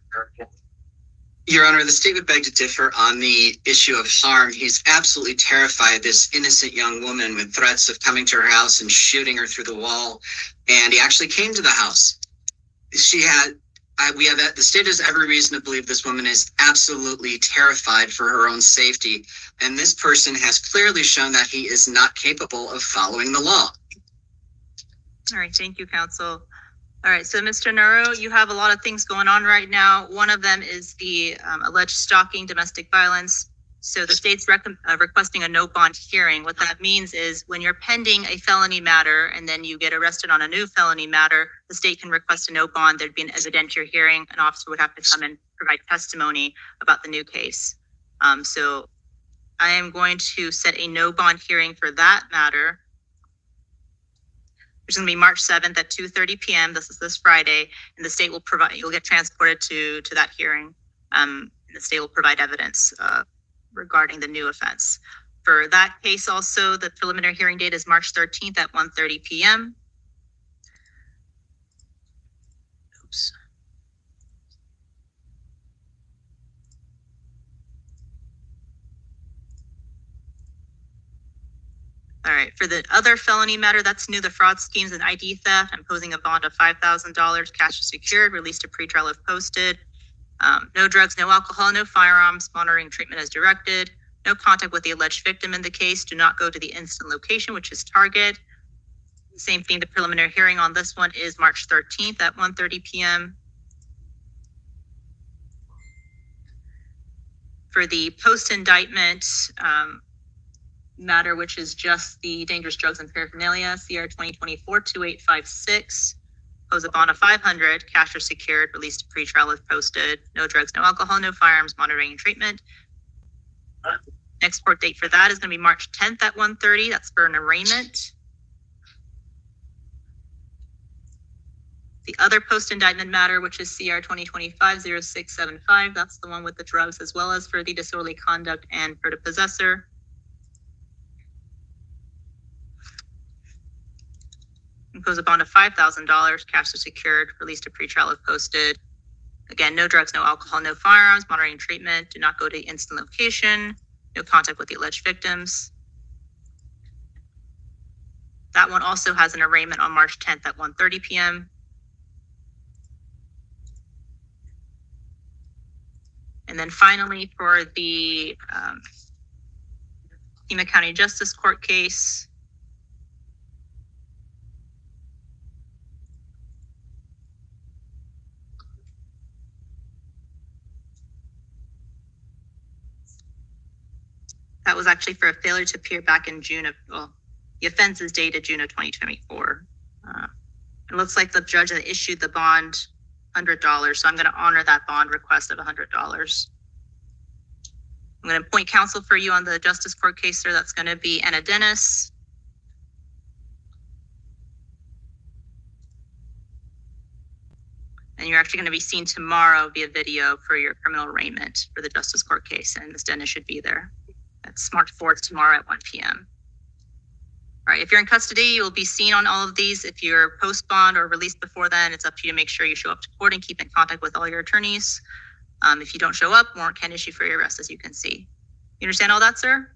S11: Your Honor, the state would beg to differ on the issue of harm. He's absolutely terrified of this innocent young woman with threats of coming to her house and shooting her through the wall. And he actually came to the house. The state has every reason to believe this woman is absolutely terrified for her own safety. And this person has clearly shown that he is not capable of following the law.
S1: All right, thank you, counsel. All right, so Mr. Naro, you have a lot of things going on right now. One of them is the alleged stalking, domestic violence. So the state's requesting a no bond hearing. What that means is when you're pending a felony matter and then you get arrested on a new felony matter, the state can request a no bond. There'd be an evidentiary hearing. An officer would have to come and provide testimony about the new case. So I am going to set a no bond hearing for that matter. It's going to be March 7th at 2:30 p.m. This is this Friday, and the state will provide, you'll get transported to that hearing. And the state will provide evidence regarding the new offense. For that case also, the preliminary hearing date is March 13th at 1:30 p.m. Oops. All right, for the other felony matter, that's new, the fraud schemes and ID theft, imposing a bond of $5,000, cash is secured, released to pretrial if posted. No drugs, no alcohol, no firearms, monitoring treatment as directed. No contact with the alleged victim in the case. Do not go to the instant location, which is target. Same thing, the preliminary hearing on this one is March 13th at 1:30 p.m. For the post-indictment matter, which is just the dangerous drugs and paraphernalia, CR 2024-2856. Pose a bond of $500, cash or secured, released to pretrial if posted. No drugs, no alcohol, no firearms, monitoring and treatment. Next court date for that is going to be March 10th at 1:30. That's for an arraignment. The other post-indictment matter, which is CR 2025-0675, that's the one with the drugs as well as for the disorderly conduct and for the possessor. Impose a bond of $5,000, cash is secured, released to pretrial if posted. Again, no drugs, no alcohol, no firearms, monitoring and treatment. Do not go to instant location. No contact with the alleged victims. That one also has an arraignment on March 10th at 1:30 p.m. And then finally, for the Pima County Justice Court case, that was actually for a failure to appear back in June of, well, the offense is dated June of 2024. It looks like the judge that issued the bond, $100. So I'm going to honor that bond request of $100. I'm going to appoint counsel for you on the Justice Court case, sir. That's going to be Anna Dennis. And you're actually going to be seen tomorrow via video for your criminal arraignment for the Justice Court case. And Ms. Dennis should be there. That's March 4th tomorrow at 1 p.m. All right, if you're in custody, you'll be seen on all of these. If you're post bond or released before then, it's up to you to make sure you show up to court and keep in contact with all your attorneys. If you don't show up, warrant can issue for your arrest, as you can see. You understand all that, sir?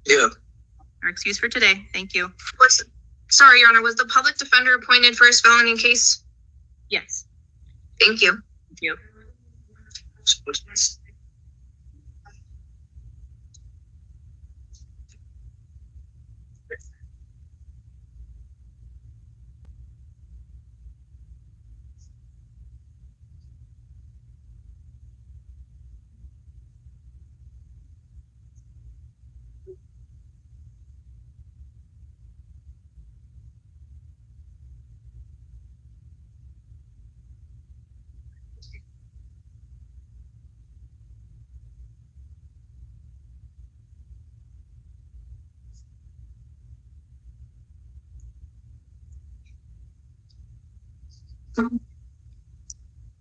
S3: Yeah.
S1: Your excuse for today. Thank you.
S5: Sorry, Your Honor, was the public defender appointed for his felony case?
S1: Yes.
S5: Thank you.
S1: Thank you.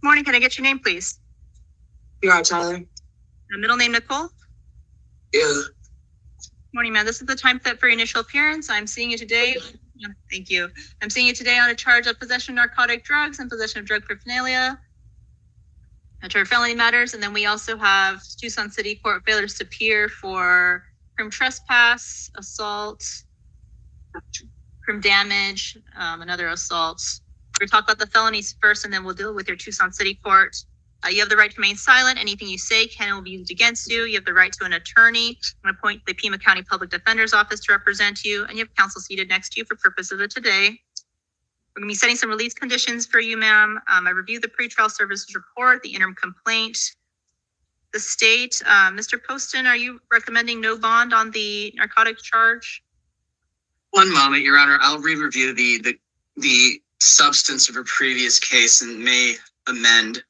S1: Morning, can I get your name, please?
S6: You're right, Tyler.
S1: Middle name, Nicole?
S6: Yeah.
S1: Morning, ma'am. This is the time set for your initial appearance. I'm seeing you today. Thank you. I'm seeing you today on a charge of possession of narcotic drugs and possession of drug paraphernalia. And for felony matters. And then we also have Tucson City Court failures to appear for crime trespass, assault, crime damage, and other assaults. We're gonna talk about the felonies first, and then we'll deal with your Tucson City Court. You have the right to remain silent. Anything you say can and will be used against you. You have the right to an attorney. I'm going to appoint the Pima County Public Defender's Office to represent you, and you have counsel seated next to you for purposes of today. We're going to be setting some release conditions for you, ma'am. I reviewed the pretrial services report, the interim complaint. The state, Mr. Poston, are you recommending no bond on the narcotics charge?
S11: One moment, Your Honor. I'll re-review the substance of a previous case and may amend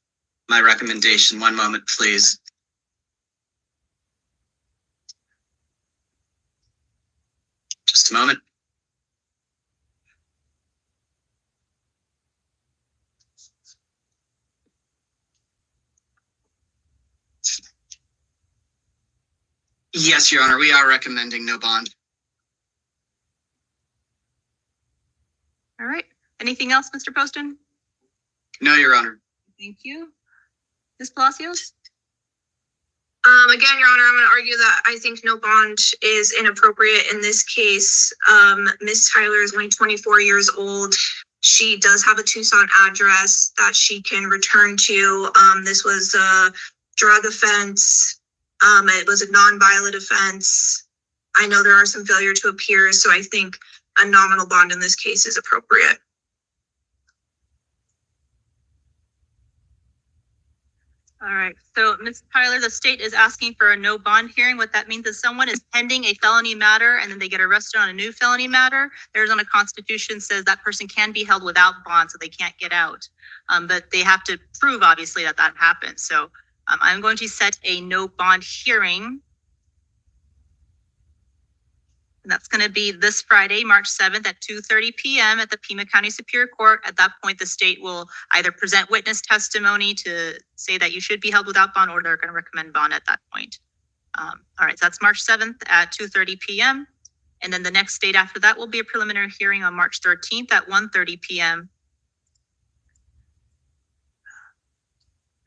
S11: my recommendation. One moment, please. Just a moment. Yes, Your Honor, we are recommending no bond.
S1: All right. Anything else, Mr. Poston?
S11: No, Your Honor.
S1: Thank you. Ms. Palacios?
S5: Again, Your Honor, I'm going to argue that I think no bond is inappropriate in this case. Ms. Tyler is only 24 years old. She does have a Tucson address that she can return to. This was a drug offense. It was a non-violent offense. I know there are some failure to appear, so I think a nominal bond in this case is appropriate.
S1: All right, so Ms. Tyler, the state is asking for a no bond hearing. What that means is someone is pending a felony matter and then they get arrested on a new felony matter. The Arizona Constitution says that person can be held without bond, so they can't get out. But they have to prove, obviously, that that happened. So I'm going to set a no bond hearing. And that's going to be this Friday, March 7th at 2:30 p.m. at the Pima County Superior Court. At that point, the state will either present witness testimony to say that you should be held without bond, or they're going to recommend bond at that point. All right, so that's March 7th at 2:30 p.m. And then the next date after that will be a preliminary hearing on March 13th at 1:30 p.m.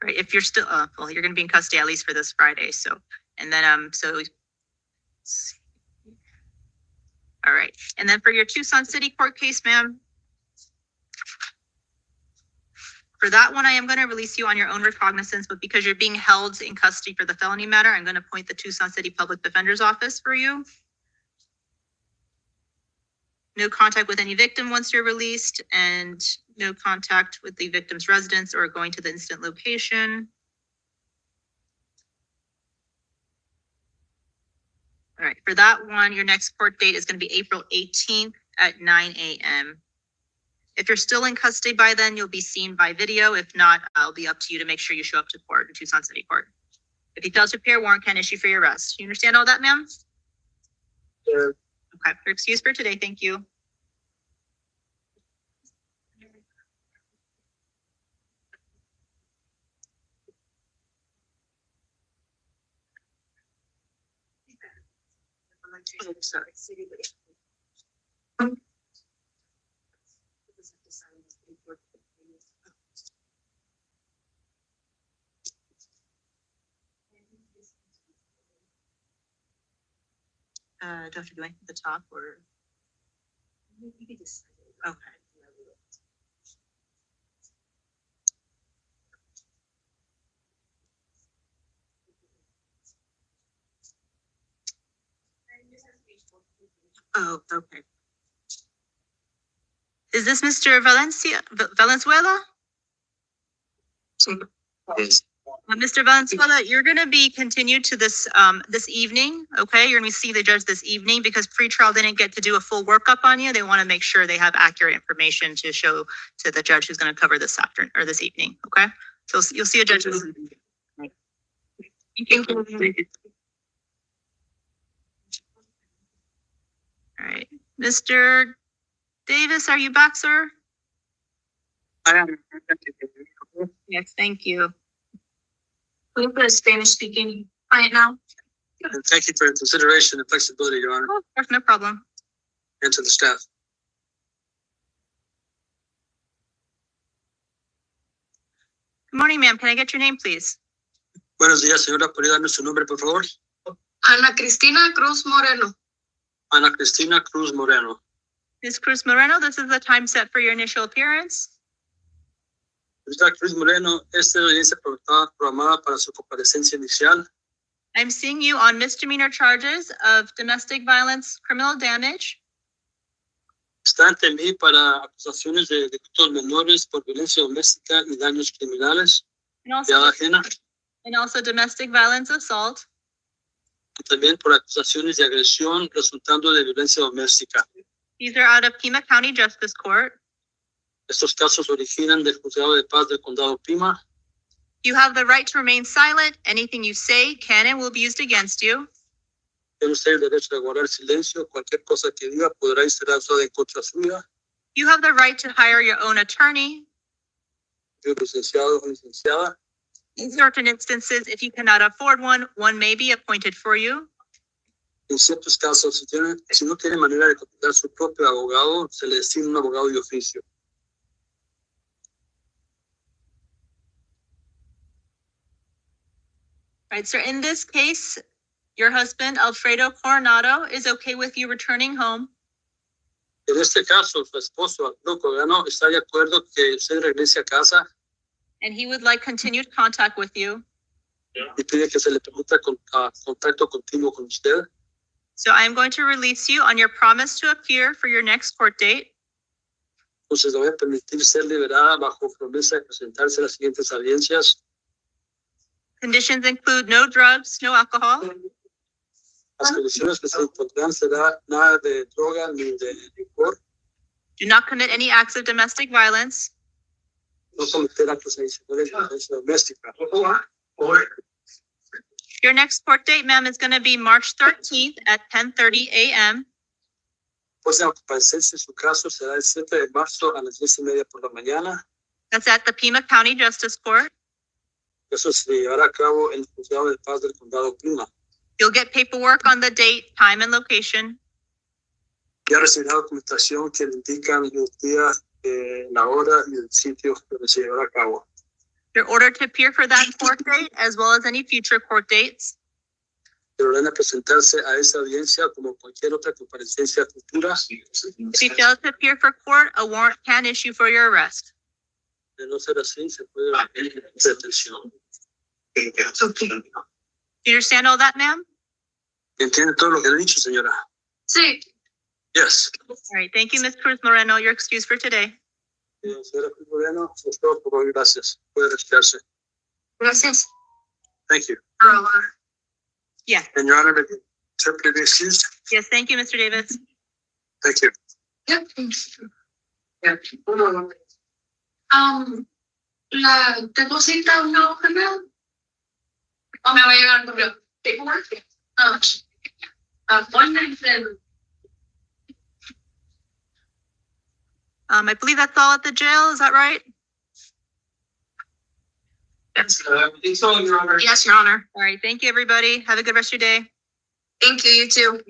S1: All right, if you're still, well, you're going to be in custody at least for this Friday. So, and then, all right, and then for your Tucson City Court case, ma'am, for that one, I am going to release you on your own recognizance, but because you're being held in custody for the felony matter, I'm going to appoint the Tucson City Public Defender's Office for you. No contact with any victim once you're released, and no contact with the victim's residence or going to the incident location. All right, for that one, your next court date is going to be April 18th at 9 a.m. If you're still in custody by then, you'll be seen by video. If not, I'll be up to you to make sure you show up to court, to Tucson City Court. If you fail to appear, warrant can issue for your arrest. You understand all that, ma'am?
S6: Sure.
S1: Okay, you're excused for today. Thank you.
S6: I'm sorry.
S1: Do I have to do anything at the top or? You can just, okay. Oh, okay. Is this Mr. Valenzuela?
S3: Yes.
S1: Mr. Valenzuela, you're going to be continued to this this evening, okay? You're going to see the judge this evening because pretrial didn't get to do a full workup on you. They want to make sure they have accurate information to show to the judge who's going to cover this afternoon or this evening, okay? So you'll see a judge this evening. Thank you. All right, Mr. Davis, are you back, sir?
S6: I am.
S1: Yes, thank you.
S5: We put a Spanish speaking client now.
S6: And thank you for your consideration and flexibility, Your Honor,
S1: Oh, of course, no problem.
S6: and to the staff.
S1: Good morning, ma'am. Can I get your name, please?
S6: Buenos días, señora. ¿Podría darme su nombre, por favor?
S8: Ana Cristina Cruz Moreno.
S6: Ana Cristina Cruz Moreno.
S1: Ms. Cruz Moreno, this is the time set for your initial appearance.
S6: Señorita Cruz Moreno, esta es la audiencia programada para su comparecencia inicial.
S1: I'm seeing you on misdemeanor charges of domestic violence, criminal damage,
S6: Está ante mí para acusaciones de delitos menores por violencia doméstica y daños criminales,
S1: and also,
S6: fiada ajena,
S1: and also domestic violence assault.
S6: y también por acusaciones de agresión resultando de violencia doméstica.
S1: These are out of Pima County Justice Court.
S6: Estos casos originan del Juzgado de Paz del Condado Pima.
S1: You have the right to remain silent. Anything you say can and will be used against you.
S6: Tiene usted el derecho de guardar silencio. Cualquier cosa que diga podrá ser usada en contra suya.
S1: You have the right to hire your own attorney.
S6: Yo, licenciado o licenciada,
S1: In certain instances, if you cannot afford one, one may be appointed for you.
S6: en ciertos casos, si no tiene manera de contratar su propio abogado, se le designa un abogado de oficio.
S1: Right, so in this case, your husband, Alfredo Coronado, is okay with you returning home.
S6: En este caso, su esposo, Alfredo Coronado, está de acuerdo que usted regrese a casa
S1: And he would like continued contact with you.
S6: y pide que se le permita contacto continuo con usted.
S1: So I am going to release you on your promise to appear for your next court date.
S6: Entonces le voy a permitir ser liberada bajo promesa de presentarse a las siguientes audiencias.
S1: Conditions include no drugs, no alcohol,
S6: Las condiciones que se impondrán será nada de droga ni de licor,
S1: do not commit any acts of domestic violence,
S6: no cometer actos adicionales de violencia doméstica.
S1: Your next court date, ma'am, is going to be March 13th at 10:30 a.m.
S6: Pues la comparecencia en su caso será el 7 de marzo a las 10:30 por la mañana.
S1: That's at the Pima County Justice Court.
S6: Eso se llevará a cabo en el Juzgado de Paz del Condado Pima.
S1: You'll get paperwork on the date, time, and location.
S6: Ya recibirá documentación que le indican el día, la hora y el sitio donde se llevará a cabo.
S1: You're ordered to appear for that court date as well as any future court dates.
S6: Se ordena presentarse a esa audiencia como cualquier otra comparecencia futura.
S1: If you fail to appear for court, a warrant can issue for your arrest.
S6: De no ser así, se puede detención.
S1: Do you understand all that, ma'am?
S6: ¿Entiende todo lo que he dicho, señora?
S8: Sí.
S6: Yes.
S1: All right, thank you, Ms. Cruz Moreno. You're excused for today.
S6: Señora Cruz Moreno, es todo por hoy. Gracias. Puede retirarse.
S8: Gracias.
S6: Thank you.
S1: Yeah.
S6: And Your Honor, the interpreter be excused.
S1: Yes, thank you, Mr. Davis.
S6: Thank you.
S8: Yep. ¿Tengo cita una hoja más? ¿O me va a llegar el correo? Paperwork? Appointments and...
S1: I believe that's all at the jail. Is that right?
S2: That's, I think so, Your Honor.
S4: Yes, Your Honor.
S1: All right, thank you, everybody. Have a good rest of your day.
S4: Thank you, you too.